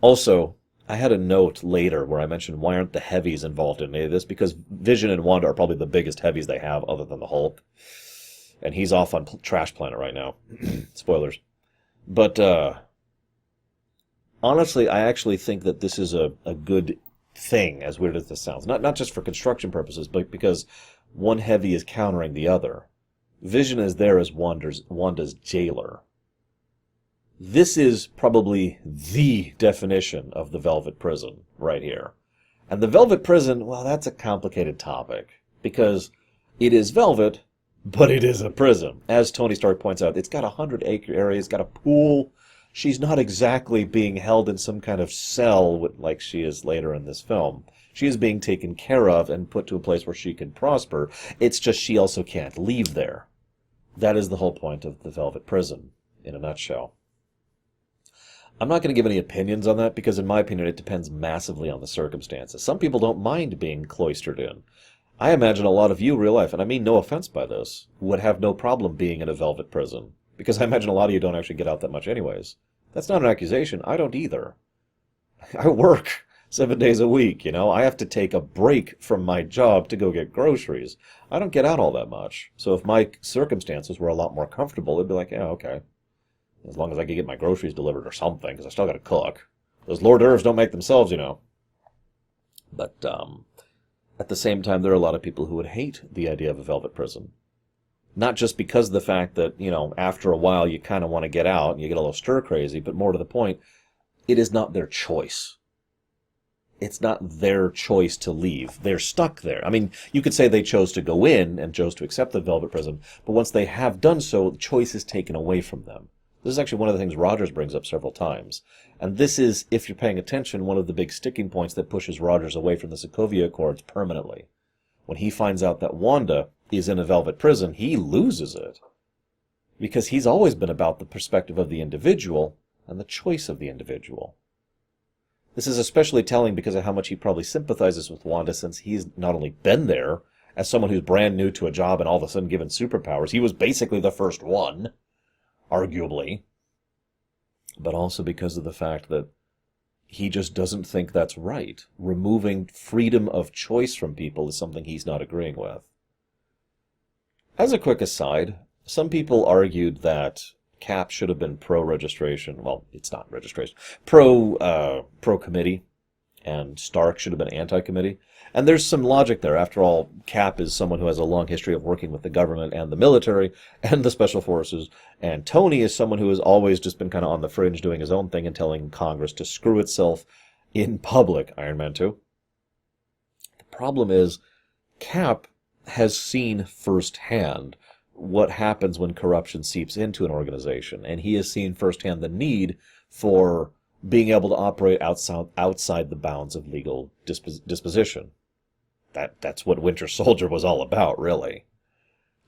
Also, I had a note later where I mentioned why aren't the heavies involved in any of this, because Vision and Wanda are probably the biggest heavies they have other than the Hulk. And he's off on Trash Planet right now. Spoilers. But, honestly, I actually think that this is a good thing, as weird as this sounds. Not just for construction purposes, but because one heavy is countering the other. Vision is there as Wanda's jailer. This is probably the definition of the Velvet Prison right here. And the Velvet Prison, well, that's a complicated topic, because it is velvet, but it is a prison. As Tony Stark points out, it's got a 100-acre area, it's got a pool. She's not exactly being held in some kind of cell like she is later in this film. She is being taken care of and put to a place where she can prosper. It's just she also can't leave there. That is the whole point of the Velvet Prison, in a nutshell. I'm not going to give any opinions on that because, in my opinion, it depends massively on the circumstances. Some people don't mind being cloistered in. I imagine a lot of you, real life, and I mean no offense by this, would have no problem being in a velvet prison. Because I imagine a lot of you don't actually get out that much anyways. That's not an accusation. I don't either. I work 7 days a week, I have to take a break from my job to go get groceries. I don't get out all that much. So if my circumstances were a lot more comfortable, it'd be like, yeah, okay. As long as I can get my groceries delivered or something, because I still got to cook. Those hors d'oeuvres don't make themselves, But at the same time, there are a lot of people who would hate the idea of a velvet prison. Not just because of the fact that, after a while you kind of want to get out and you get a little stir-crazy, but more to the point, it is not their choice. It's not their choice to leave. They're stuck there. I mean, you could say they chose to go in and chose to accept the velvet prison, but once they have done so, the choice is taken away from them. This is actually one of the things Rogers brings up several times. And this is, if you're paying attention, one of the big sticking points that pushes Rogers away from the Sokovia Accords permanently. When he finds out that Wanda is in a velvet prison, he loses it. Because he's always been about the perspective of the individual and the choice of the individual. This is especially telling because of how much he probably sympathizes with Wanda, since he's not only been there as someone who's brand new to a job and all of a sudden given superpowers. He was basically the first one, arguably. But also because of the fact that he just doesn't think that's right. Removing freedom of choice from people is something he's not agreeing with. As a quick aside, some people argued that Cap should have been pro-registration. Well, it's not registration. Pro-committee, and Stark should have been anti-committee. And there's some logic there. After all, Cap is someone who has a long history of working with the government and the military and the special forces. And Tony is someone who has always just been kind of on the fringe doing his own thing and telling Congress to screw itself in public, Iron Man 2. The problem is, Cap has seen firsthand what happens when corruption seeps into an organization, and he has seen firsthand the need for being able to operate outside the bounds of legal disposition. That's what Winter Soldier was all about, really.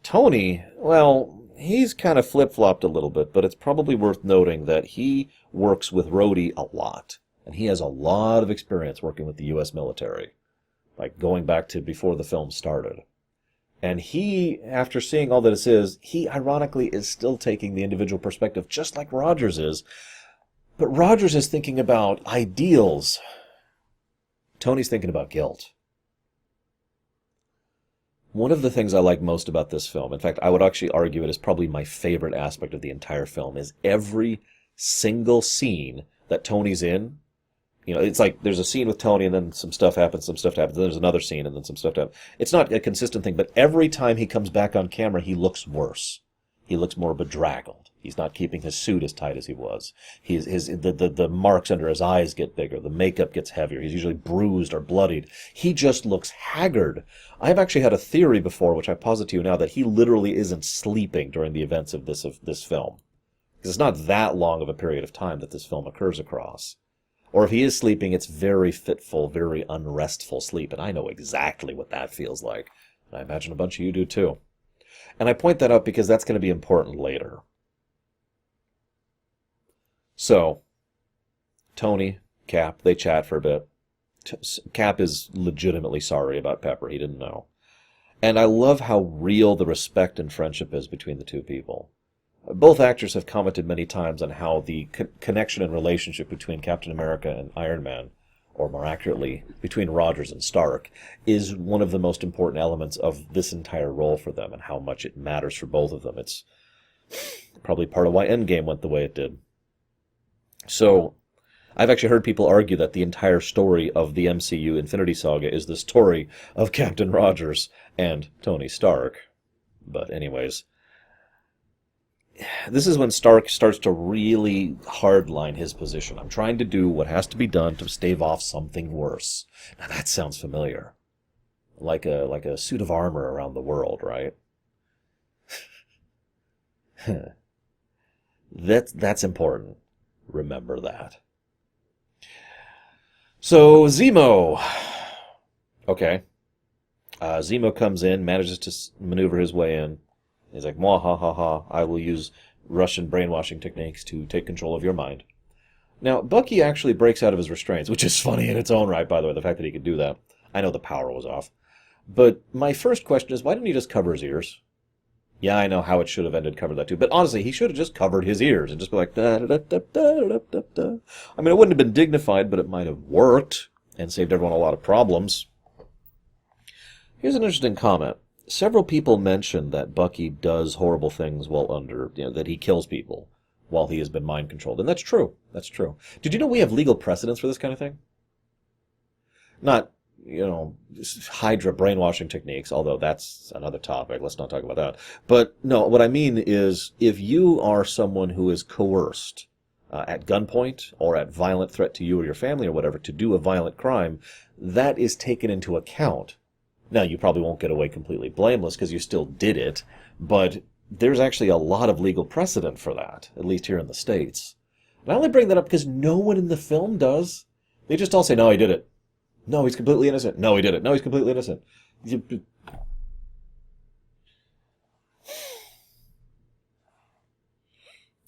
Tony, well, he's kind of flip-flopped a little bit, but it's probably worth noting that he works with Rhodey a lot, and he has a lot of experience working with the U.S. military, like going back to before the film started. And he, after seeing all that it is, he ironically is still taking the individual perspective, just like Rogers is. But Rogers is thinking about ideals. Tony's thinking about guilt. One of the things I like most about this film, in fact, I would actually argue it is probably my favorite aspect of the entire film, is every single scene that Tony's in It's like there's a scene with Tony, and then some stuff happens, then there's another scene, and then some stuff happens. It's not a consistent thing, but every time he comes back on camera, he looks worse. He looks more bedraggled. He's not keeping his suit as tight as he was. The marks under his eyes get bigger. The makeup gets heavier. He's usually bruised or bloodied. He just looks haggard. I've actually had a theory before, which I posit to you now, that he literally isn't sleeping during the events of this film. Because it's not that long of a period of time that this film occurs across. Or if he is sleeping, it's very fitful, very unrestful sleep, and I know exactly what that feels like. And I imagine a bunch of you do too. And I point that out because that's going to be important later. So, Tony, Cap, they chat for a bit. Cap is legitimately sorry about Pepper. He didn't know. And I love how real the respect and friendship is between the two people. Both actors have commented many times on how the connection and relationship between Captain America and Iron Man, or more accurately, between Rogers and Stark, is one of the most important elements of this entire role for them and how much it matters for both of them. It's probably part of why Endgame went the way it did. So, I've actually heard people argue that the entire story of the MCU Infinity Saga is the story of Captain Rogers and Tony Stark. But anyways, this is when Stark starts to really hardline his position. I'm trying to do what has to be done to stave off something worse. Now that sounds familiar. Like a suit of armor around the world, right? That's important. Remember that. So, Zemo. Okay. Zemo comes in, manages to maneuver his way in. He's like, "Mwah, ha, ha, ha, I will use Russian brainwashing techniques to take control of your mind." Now, Bucky actually breaks out of his restraints, which is funny in its own right, by the way, the fact that he could do that. I know the power was off. But my first question is, why didn't he just cover his ears? Yeah, I know how it should have ended, covered that too. But honestly, he should have just covered his ears and just be like, da da da da da da da da. I mean, it wouldn't have been dignified, but it might have worked and saved everyone a lot of problems. Here's an interesting comment. Several people mention that Bucky does horrible things while that he kills people while he has been mind controlled. And that's true. That's true. Did you know we have legal precedents for this kind of thing? Not, Hydra brainwashing techniques, although that's another topic. Let's not talk about that. But no, what I mean is if you are someone who is coerced at gunpoint or at violent threat to you or your family or whatever to do a violent crime, that is taken into account. Now, you probably won't get away completely blameless because you still did it, but there's actually a lot of legal precedent for that, at least here in the States. And I only bring that up because no one in the film does. They just all say, no, he did it. No, he's completely innocent. No, he did it. No, he's completely innocent.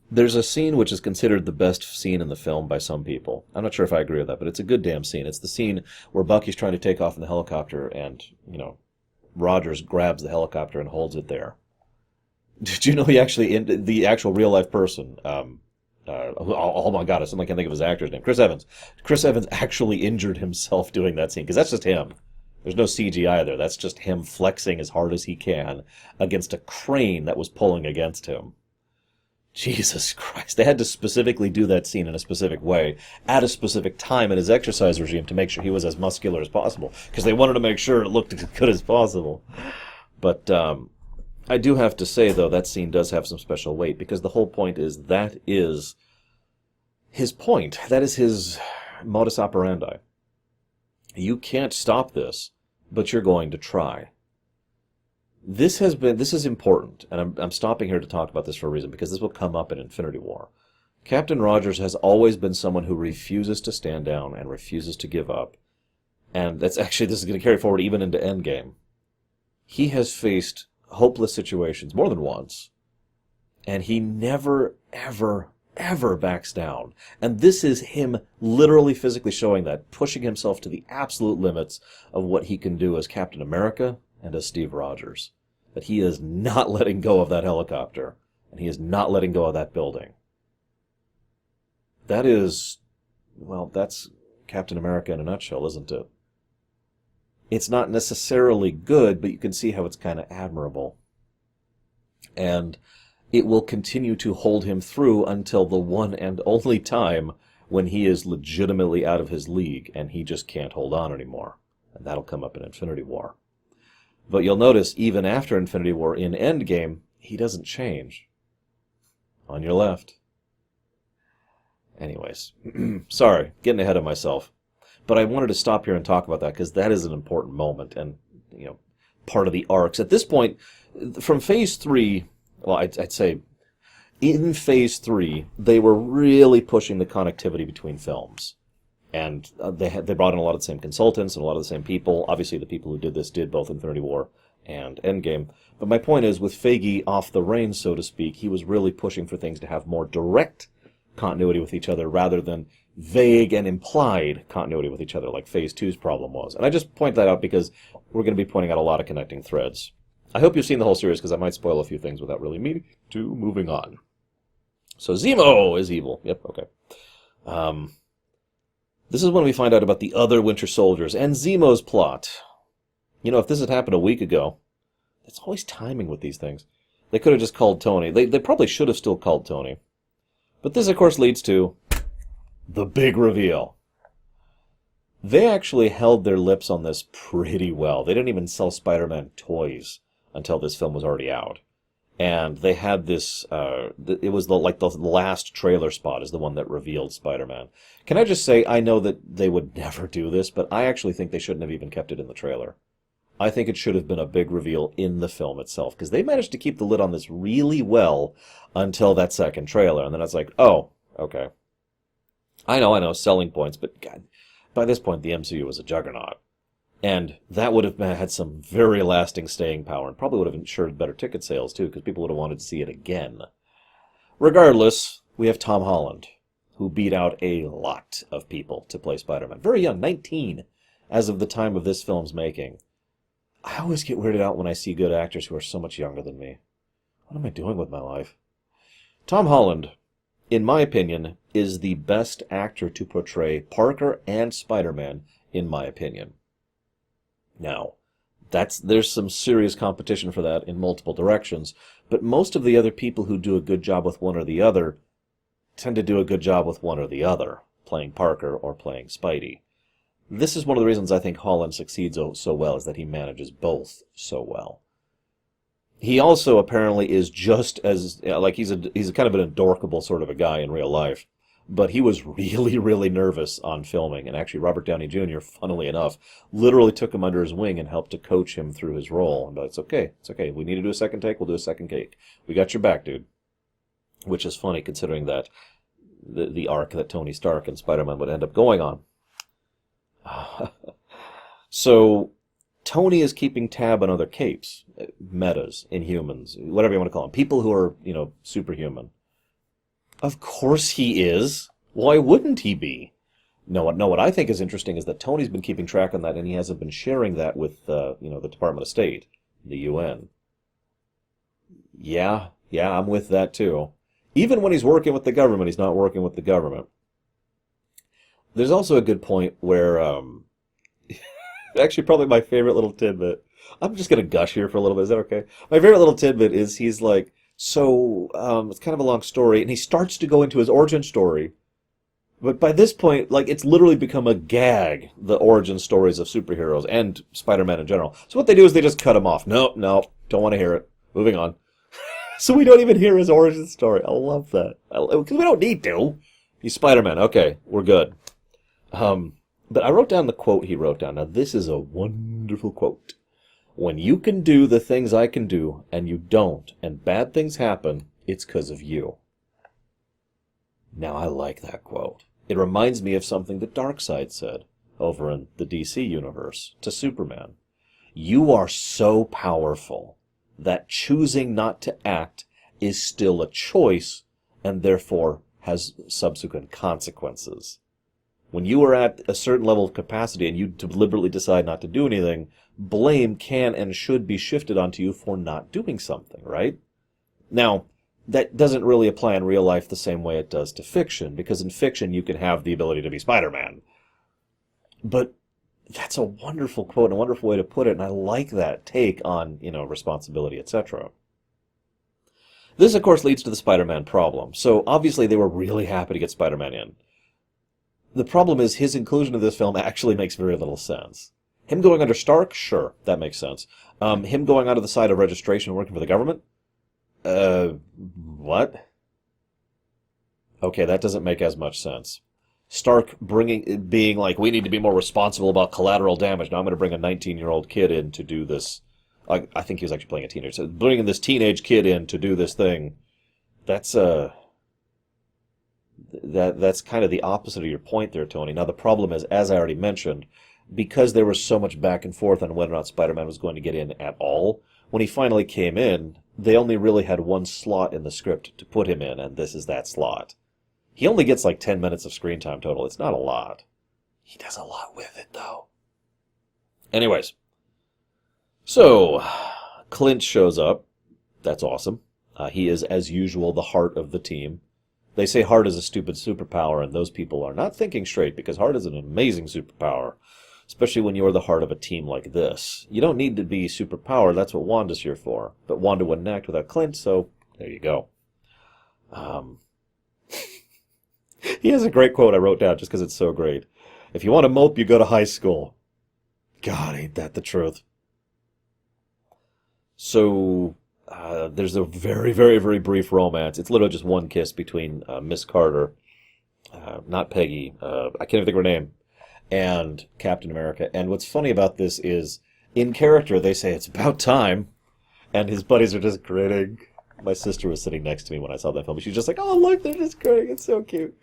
There's a scene which is considered the best scene in the film by some people. I'm not sure if I agree with that, but it's a good damn scene. It's the scene where Bucky's trying to take off in the helicopter and, Rogers grabs the helicopter and holds it there. Did you know the actual real-life person, oh my God, I can't think of his actor's name, Chris Evans. Chris Evans actually injured himself doing that scene, because that's just him. There's no CGI there. That's just him flexing as hard as he can against a crane that was pulling against him. Jesus Christ. They had to specifically do that scene in a specific way, at a specific time in his exercise regime to make sure he was as muscular as possible, because they wanted to make sure it looked as good as possible. But I do have to say, though, that scene does have some special weight, because the whole point is that is his point. That is his modus operandi. You can't stop this, but you're going to try. This is important, and I'm stopping here to talk about this for a reason, because this will come up in Infinity War. Captain Rogers has always been someone who refuses to stand down and refuses to give up. And this is going to carry forward even into Endgame. He has faced hopeless situations more than once, and he never, ever, ever backs down. And this is him literally physically showing that, pushing himself to the absolute limits of what he can do as Captain America and as Steve Rogers. That he is not letting go of that helicopter, and he is not letting go of that building. That's Captain America in a nutshell, isn't it? It's not necessarily good, but you can see how it's kind of admirable. And it will continue to hold him through until the one and only time when he is legitimately out of his league and he just can't hold on anymore. And that'll come up in Infinity War. But you'll notice, even after Infinity War in Endgame, he doesn't change. On your left. Anyways, sorry, getting ahead of myself. But I wanted to stop here and talk about that, because that is an important moment and, part of the arcs. At this point, from Phase 3, well, I'd say in Phase 3, they were really pushing the connectivity between films. And they brought in a lot of the same consultants and a lot of the same people. Obviously, the people who did this did both Infinity War and Endgame. But my point is, with Feige off the reins, so to speak, he was really pushing for things to have more direct continuity with each other rather than vague and implied continuity with each other, like Phase 2's problem was. And I just point that out because we're going to be pointing out a lot of connecting threads. I hope you've seen the whole series, because I might spoil a few things without really meaning to. Moving on. So Zemo is evil. Yep, okay. This is when we find out about the other Winter Soldiers and Zemo's plot. If this had happened a week ago, it's always timing with these things. They could have just called Tony. They probably should have still called Tony. But this, of course, leads to the big reveal. They actually held their lips on this pretty well. They didn't even sell Spider-Man toys until this film was already out. And they had this, it was the last trailer spot is the one that revealed Spider-Man. Can I just say, I know that they would never do this, but I actually think they shouldn't have even kept it in the trailer. I think it should have been a big reveal in the film itself, because they managed to keep the lid on this really well until that second trailer, and then it's like, oh, okay. I know, selling points, but God, by this point the MCU was a juggernaut. And that would have had some very lasting staying power, and probably would have ensured better ticket sales, too, because people would have wanted to see it again. Regardless, we have Tom Holland, who beat out a lot of people to play Spider-Man. Very young, 19, as of the time of this film's making. I always get weirded out when I see good actors who are so much younger than me. What am I doing with my life? Tom Holland, in my opinion, is the best actor to portray Parker and Spider-Man, in my opinion. Now, there's some serious competition for that in multiple directions, but most of the other people who do a good job with one or the other tend to do a good job with one or the other, playing Parker or playing Spidey. This is one of the reasons I think Holland succeeds so well, is that he manages both so well. He also apparently is just as, he's a kind of an adorkable sort of a guy in real life. But he was really, really nervous on filming. And actually, Robert Downey Jr., funnily enough, literally took him under his wing and helped to coach him through his role. And it's okay. If we need to do a second take, we'll do a second take. We got your back, dude. Which is funny, considering that the arc that Tony Stark and Spider-Man would end up going on. So, Tony is keeping tab on other capes, metas, Inhumans, whatever you want to call them. People who are, superhuman. Of course he is. Why wouldn't he be? No, what I think is interesting is that Tony's been keeping track on that, and he hasn't been sharing that with, the Department of State, the UN. Yeah, I'm with that too. Even when he's working with the government, he's not working with the government. There's also a good point where, actually probably my favorite little tidbit. I'm just going to gush here for a little bit, is that okay? My favorite little tidbit is he's like, so, it's kind of a long story, and he starts to go into his origin story. But by this point, it's literally become a gag, the origin stories of superheroes and Spider-Man in general. So what they do is they just cut him off. No, don't want to hear it. Moving on. So we don't even hear his origin story. I love that. Because we don't need to. He's Spider-Man. Okay, we're good. But I wrote down the quote he wrote down. Now, this is a wonderful quote. When you can do the things I can do, and you don't, and bad things happen, it's 'cause of you. Now, I like that quote. It reminds me of something that Darkseid said over in the DC universe to Superman. You are so powerful that choosing not to act is still a choice, and therefore has subsequent consequences. When you are at a certain level of capacity and you deliberately decide not to do anything, blame can and should be shifted onto you for not doing something, right? Now, that doesn't really apply in real life the same way it does to fiction, because in fiction you can have the ability to be Spider-Man. But that's a wonderful quote and a wonderful way to put it, and I like that take on, responsibility, etc. This, of course, leads to the Spider-Man problem. So, obviously, they were really happy to get Spider-Man in. The problem is his inclusion of this film actually makes very little sense. Him going under Stark, sure, that makes sense. Him going out of the side of registration and working for the government? What? Okay, that doesn't make as much sense. Stark being like, we need to be more responsible about collateral damage. Now I'm going to bring a 19-year-old kid in to do this. I think he was actually playing a teenager. So bringing this teenage kid in to do this thing, that's that's kind of the opposite of your point there, Tony. Now the problem is, as I already mentioned, because there was so much back and forth on whether or not Spider-Man was going to get in at all, when he finally came in, they only really had one slot in the script to put him in, and this is that slot. He only gets like 10 minutes of screen time total. It's not a lot. He does a lot with it, though. Anyways. So, Clint shows up. That's awesome. He is, as usual, the heart of the team. They say heart is a stupid superpower, and those people are not thinking straight, because heart is an amazing superpower, especially when you're the heart of a team like this. You don't need to be superpowered. That's what Wanda's here for. But Wanda wouldn't act without Clint, so there you go. He has a great quote I wrote down just because it's so great. If you want to mope, you go to high school. God, ain't that the truth. So, there's a very, very, very brief romance. It's literally just one kiss between Miss Carter, not Peggy, I can't even think of her name, and Captain America. And what's funny about this is, in character, they say it's about time, and his buddies are just grinning. My sister was sitting next to me when I saw that film. She's just like, oh, look, they're just grinning. It's so cute.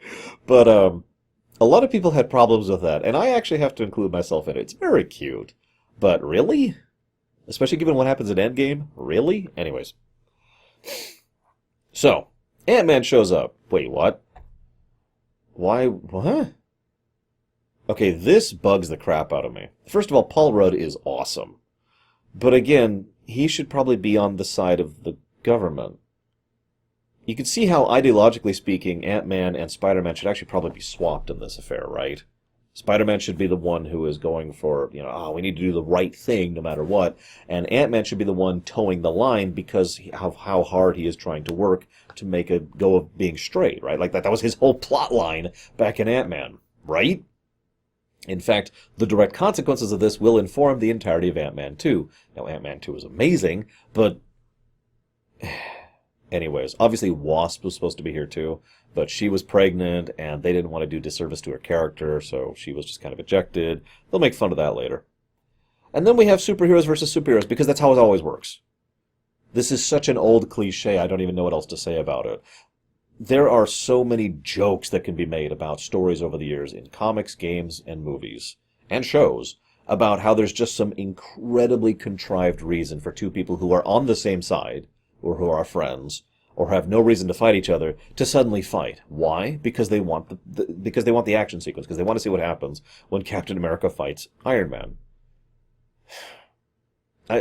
But a lot of people had problems with that, and I actually have to include myself in it. It's very cute. But really? Especially given what happens in Endgame? Really? Anyways. So, Ant-Man shows up. Wait, what? Why? What? Okay, this bugs the crap out of me. First of all, Paul Rudd is awesome. But again, he should probably be on the side of the government. You can see how, ideologically speaking, Ant-Man and Spider-Man should actually probably be swapped in this affair, right? Spider-Man should be the one who is going for, we need to do the right thing no matter what. And Ant-Man should be the one towing the line because of how hard he is trying to work to make a go of being straight, right? Like that was his whole plot line back in Ant-Man, right? In fact, the direct consequences of this will inform the entirety of Ant-Man 2. Now, Ant-Man 2 is amazing, but anyways, obviously Wasp was supposed to be here too. But she was pregnant, and they didn't want to do disservice to her character, so she was just kind of ejected. They'll make fun of that later. And then we have superheroes versus superheroes, because that's how it always works. This is such an old cliche, I don't even know what else to say about it. There are so many jokes that can be made about stories over the years in comics, games, and movies, and shows, about how there's just some incredibly contrived reason for two people who are on the same side, or who are friends, or have no reason to fight each other, to suddenly fight. Why? Because they want the action sequence, because they want to see what happens when Captain America fights Iron Man.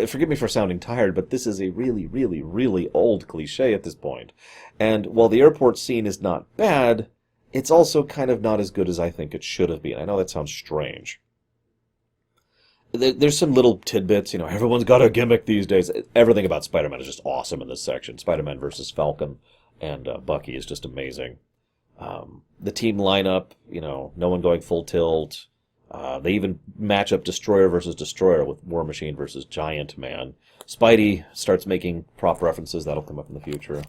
Forgive me for sounding tired, but this is a really, really, really old cliche at this point. And while the airport scene is not bad, it's also kind of not as good as I think it should have been. I know that sounds strange. There's some little tidbits, everyone's got a gimmick these days. Everything about Spider-Man is just awesome in this section. Spider-Man versus Falcon and Bucky is just amazing. The team lineup, no one going full tilt. They even match up Destroyer versus Destroyer with War Machine versus Giant Man. Spidey starts making prop references. That'll come up in the future.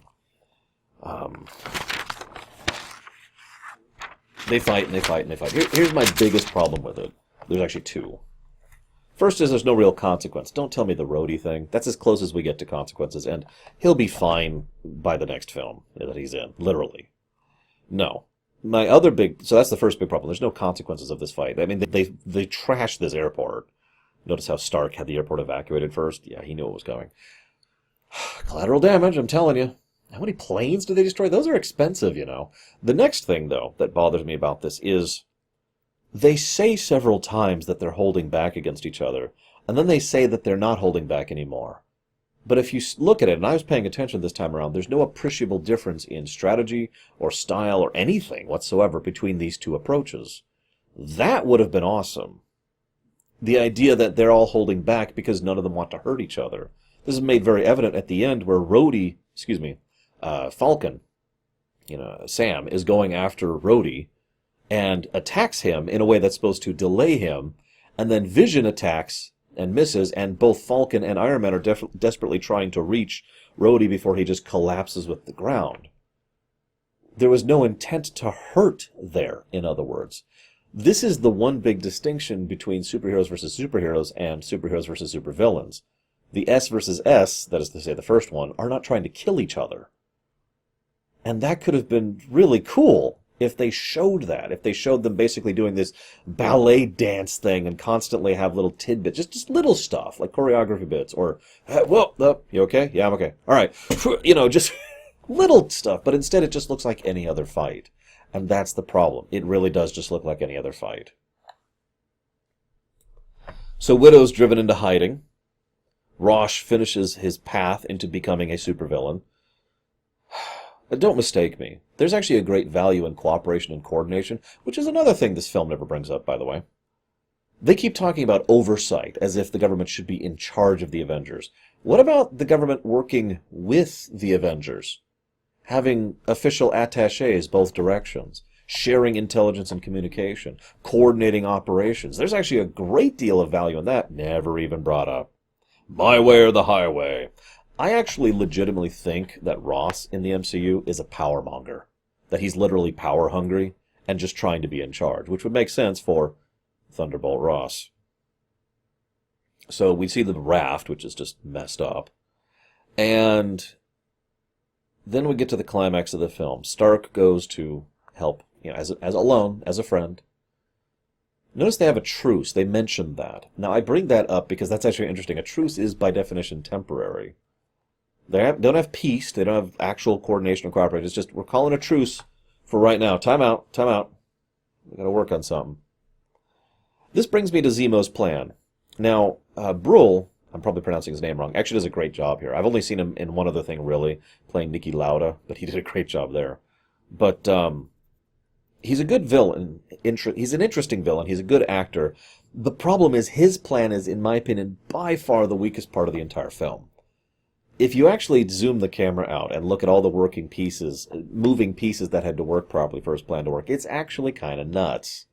They fight and they fight and they fight. Here's my biggest problem with it. There's actually two. First is there's no real consequence. Don't tell me the Rhodey thing. That's as close as we get to consequences, and he'll be fine by the next film that he's in, literally. No. My other so that's the first big problem. There's no consequences of this fight. I mean, they trashed this airport. Notice how Stark had the airport evacuated first? Yeah, he knew it was coming. Collateral damage, I'm telling you. How many planes did they destroy? Those are expensive, The next thing, though, that bothers me about this is they say several times that they're holding back against each other, and then they say that they're not holding back anymore. But if you look at it, and I was paying attention this time around, there's no appreciable difference in strategy or style or anything whatsoever between these two approaches. That would have been awesome. The idea that they're all holding back because none of them want to hurt each other. This is made very evident at the end where Falcon, Sam, is going after Rhodey, and attacks him in a way that's supposed to delay him, and then Vision attacks and misses, and both Falcon and Iron Man are desperately trying to reach Rhodey before he just collapses with the ground. There was no intent to hurt there, in other words. This is the one big distinction between superheroes versus superheroes and superheroes versus supervillains. The S versus S, that is to say the first one, are not trying to kill each other. And that could have been really cool if they showed that. If they showed them basically doing this ballet dance thing and constantly have little tidbits, just little stuff, like choreography bits, or, you okay? Yeah, I'm okay. All right. Just little stuff. But instead it just looks like any other fight. And that's the problem. It really does just look like any other fight. So Widow's driven into hiding. Ross finishes his path into becoming a supervillain. Don't mistake me. There's actually a great value in cooperation and coordination, which is another thing this film never brings up, by the way. They keep talking about oversight, as if the government should be in charge of the Avengers. What about the government working with the Avengers? Having official attachés both directions, sharing intelligence and communication, coordinating operations. There's actually a great deal of value in that, never even brought up. My way or the highway. I actually legitimately think that Ross in the MCU is a power monger. That he's literally power hungry and just trying to be in charge, which would make sense for Thunderbolt Ross. So we see the raft, which is just messed up. And then we get to the climax of the film. Stark goes to help, as alone, as a friend. Notice they have a truce. They mentioned that. Now, I bring that up because that's actually interesting. A truce is, by definition, temporary. They don't have peace. They don't have actual coordination or cooperation. It's just, we're calling a truce for right now. Time out. We've got to work on something. This brings me to Zemo's plan. Now, Brule, I'm probably pronouncing his name wrong, actually does a great job here. I've only seen him in one other thing, really, playing Niki Lauda, but he did a great job there. But he's a good villain. He's an interesting villain. He's a good actor. The problem is his plan is, in my opinion, by far the weakest part of the entire film. If you actually zoom the camera out and look at all the working pieces, moving pieces that had to work properly for his plan to work, it's actually kind of nuts.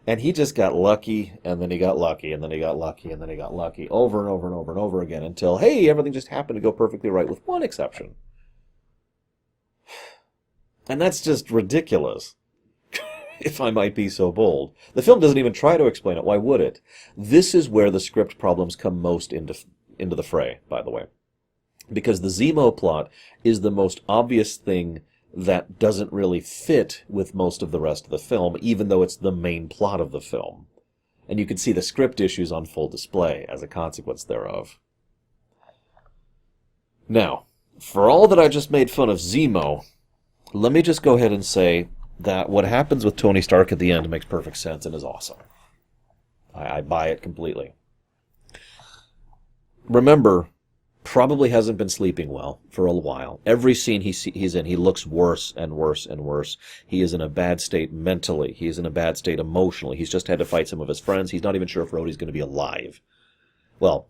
And he just got lucky, and then he got lucky, and then he got lucky, and then he got lucky, over and over and over and over again, until, hey, everything just happened to go perfectly right, with one exception. And that's just ridiculous, if I might be so bold. The film doesn't even try to explain it. Why would it? This is where the script problems come most into the fray, by the way. Because the Zemo plot is the most obvious thing that doesn't really fit with most of the rest of the film, even though it's the main plot of the film. And you can see the script issues on full display as a consequence thereof. Now, for all that I just made fun of Zemo, let me just go ahead and say that what happens with Tony Stark at the end makes perfect sense and is awesome. I buy it completely. Remember, probably hasn't been sleeping well for a while. Every scene he's in, he looks worse and worse and worse. He is in a bad state mentally. He is in a bad state emotionally. He's just had to fight some of his friends. He's not even sure if Rhodey's going to be alive. Well,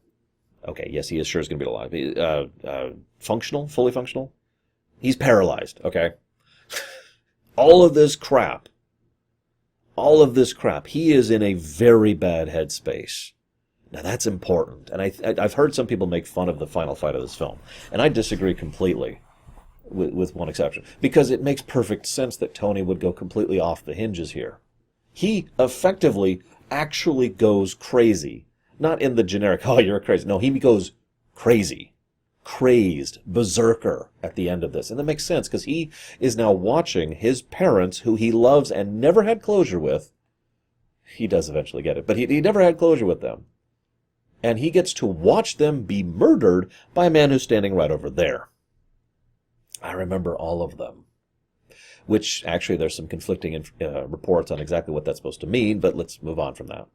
okay, yes, he is sure he's going to be alive. Functional? Fully functional? He's paralyzed, okay? All of this crap. He is in a very bad headspace. Now, that's important, and I've heard some people make fun of the final fight of this film, and I disagree completely, with one exception, because it makes perfect sense that Tony would go completely off the hinges here. He effectively actually goes crazy. Not in the generic, oh, you're crazy. No, he goes crazy. Crazed. Berserker at the end of this. And that makes sense, because he is now watching his parents, who he loves and never had closure with. He does eventually get it, but he never had closure with them. And he gets to watch them be murdered by a man who's standing right over there. I remember all of them. Which, actually, there's some conflicting reports on exactly what that's supposed to mean, but let's move on from that.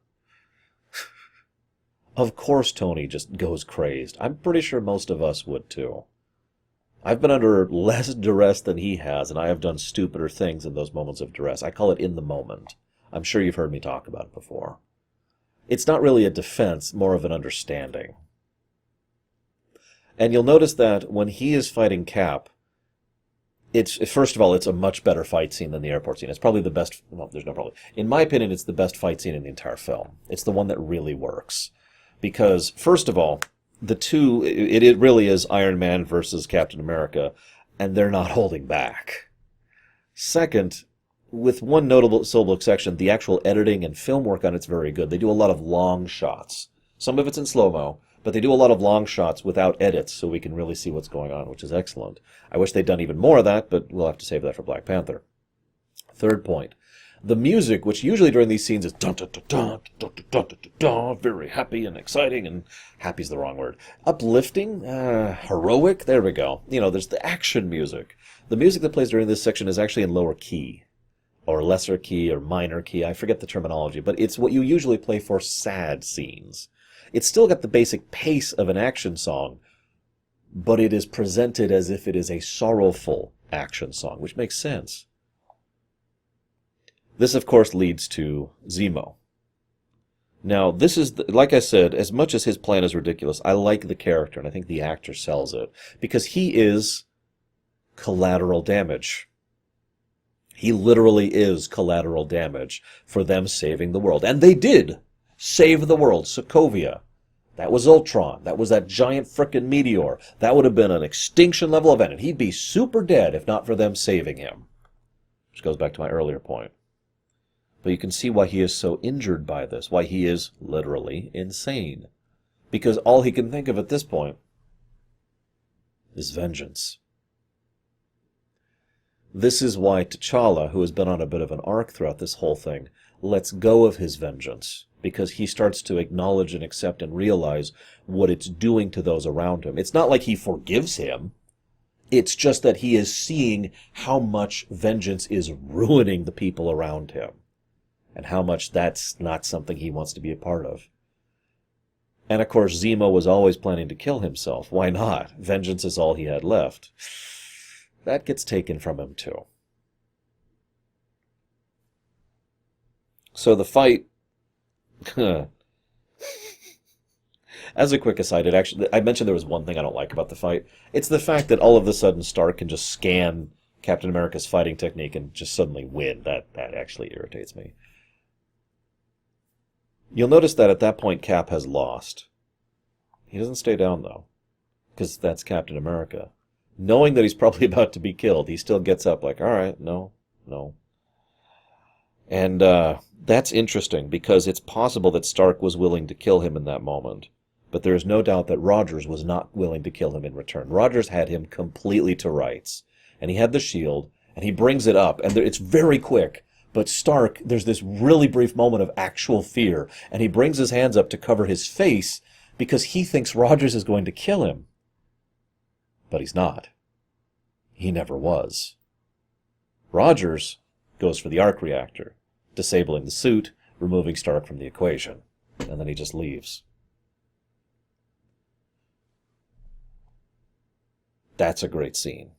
Of course Tony just goes crazed. I'm pretty sure most of us would, too. I've been under less duress than he has, and I have done stupider things in those moments of duress. I call it in the moment. I'm sure you've heard me talk about it before. It's not really a defense, more of an understanding. And you'll notice that when he is fighting Cap, It's first of all, it's a much better fight scene than the airport scene. It's probably the best. Well, there's no problem. In my opinion, it's the best fight scene in the entire film. It's the one that really works, because first of all, the two it really is Iron Man versus Captain America, and they're not holding back. Second, with one notable syllable exception, the actual editing and film work on it's very good. They do a lot of long shots. Some of it's in slow-mo, but they do a lot of long shots without edits, so we can really see what's going on, which is excellent. I wish they'd done even more of that, but we'll have to save that for Black Panther. Third point. The music, which usually during these scenes is dun dun dun dun dun dun dun dun dun, very happy and exciting, and happy's the wrong word. Uplifting, heroic, there we go. You know, there's the action music. The music that plays during this section is actually in lower key, or lesser key, or minor key, I forget the terminology, but it's what you usually play for sad scenes. It's still got the basic pace of an action song, but it is presented as if it is a sorrowful action song, which makes sense. This, of course, leads to Zemo. Now, this is, like I said, as much as his plan is ridiculous, I like the character, and I think the actor sells it, because he is collateral damage. He literally is collateral damage for them saving the world. And they did save the world. Sokovia. That was Ultron. That was that giant frickin' meteor. That would have been an extinction level event, and he'd be super dead if not for them saving him. Which goes back to my earlier point. But you can see why he is so injured by this, why he is literally insane. Because all he can think of at this point is vengeance. This is why T'Challa, who has been on a bit of an arc throughout this whole thing, lets go of his vengeance, because he starts to acknowledge and accept and realize what it's doing to those around him. It's not like he forgives him. It's just that he is seeing how much vengeance is ruining the people around him, and how much that's not something he wants to be a part of. And of course, Zemo was always planning to kill himself. Why not? Vengeance is all he had left. That gets taken from him too. So the fight, as a quick aside, I mentioned there was one thing I don't like about the fight. It's the fact that all of a sudden Stark can just scan Captain America's fighting technique and just suddenly win. That actually irritates me. You'll notice that at that point Cap has lost. He doesn't stay down though, because that's Captain America. Knowing that he's probably about to be killed, he still gets up like, all right, no. And that's interesting, because it's possible that Stark was willing to kill him in that moment. But there is no doubt that Rogers was not willing to kill him in return. Rogers had him completely to rights. And he had the shield, and he brings it up, and it's very quick. But Stark, there's this really brief moment of actual fear, and he brings his hands up to cover his face because he thinks Rogers is going to kill him. But he's not. He never was. Rogers goes for the arc reactor, disabling the suit, removing Stark from the equation, and then he just leaves. That's a great scene.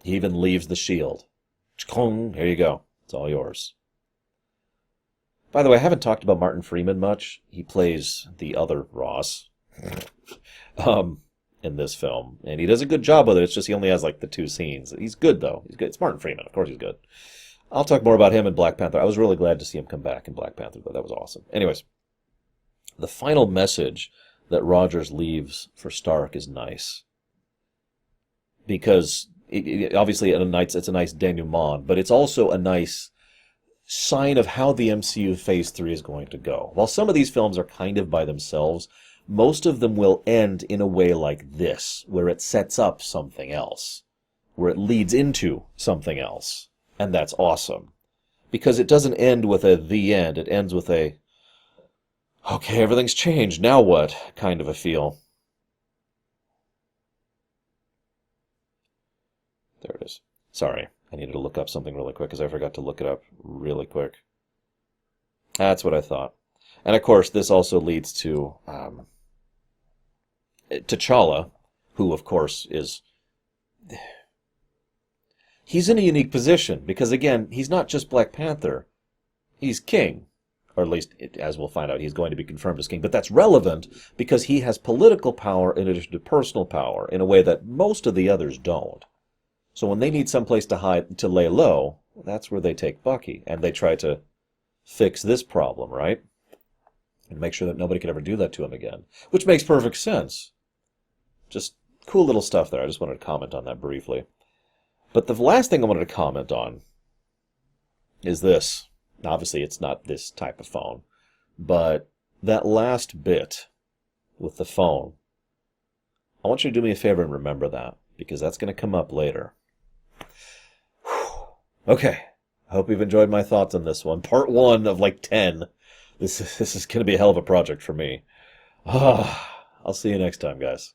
He even leaves the shield. Here you go. It's all yours. By the way, I haven't talked about Martin Freeman much. He plays the other Ross. In this film, and he does a good job with it. It's just he only has like the 2 scenes. He's good though. He's good. It's Martin Freeman, of course he's good. I'll talk more about him in Black Panther. I was really glad to see him come back in Black Panther, though. That was awesome. Anyways, the final message that Rogers leaves for Stark is nice, because obviously it's a nice denouement, but it's also a nice sign of how the MCU Phase 3 is going to go. While some of these films are kind of by themselves, most of them will end in a way like this, where it sets up something else, where it leads into something else. And that's awesome. Because it doesn't end with the end, it ends with a, okay, everything's changed, now what, kind of a feel. There it is. Sorry, I needed to look up something really quick, because I forgot to look it up really quick. That's what I thought. And of course, this also leads to T'Challa, who of course is... He's in a unique position, because again, he's not just Black Panther. He's king. Or at least, as we'll find out, he's going to be confirmed as king. But that's relevant, because he has political power in addition to personal power, in a way that most of the others don't. So when they need someplace to hide, to lay low, that's where they take Bucky, and they try to fix this problem, right? And make sure that nobody can ever do that to him again. Which makes perfect sense. Just cool little stuff there. I just wanted to comment on that briefly. But the last thing I wanted to comment on is this. Obviously, it's not this type of phone. But that last bit with the phone, I want you to do me a favor and remember that, because that's going to come up later. Okay. I hope you've enjoyed my thoughts on this one. Part 1 of like 10. This is going to be a hell of a project for me. I'll see you next time, guys.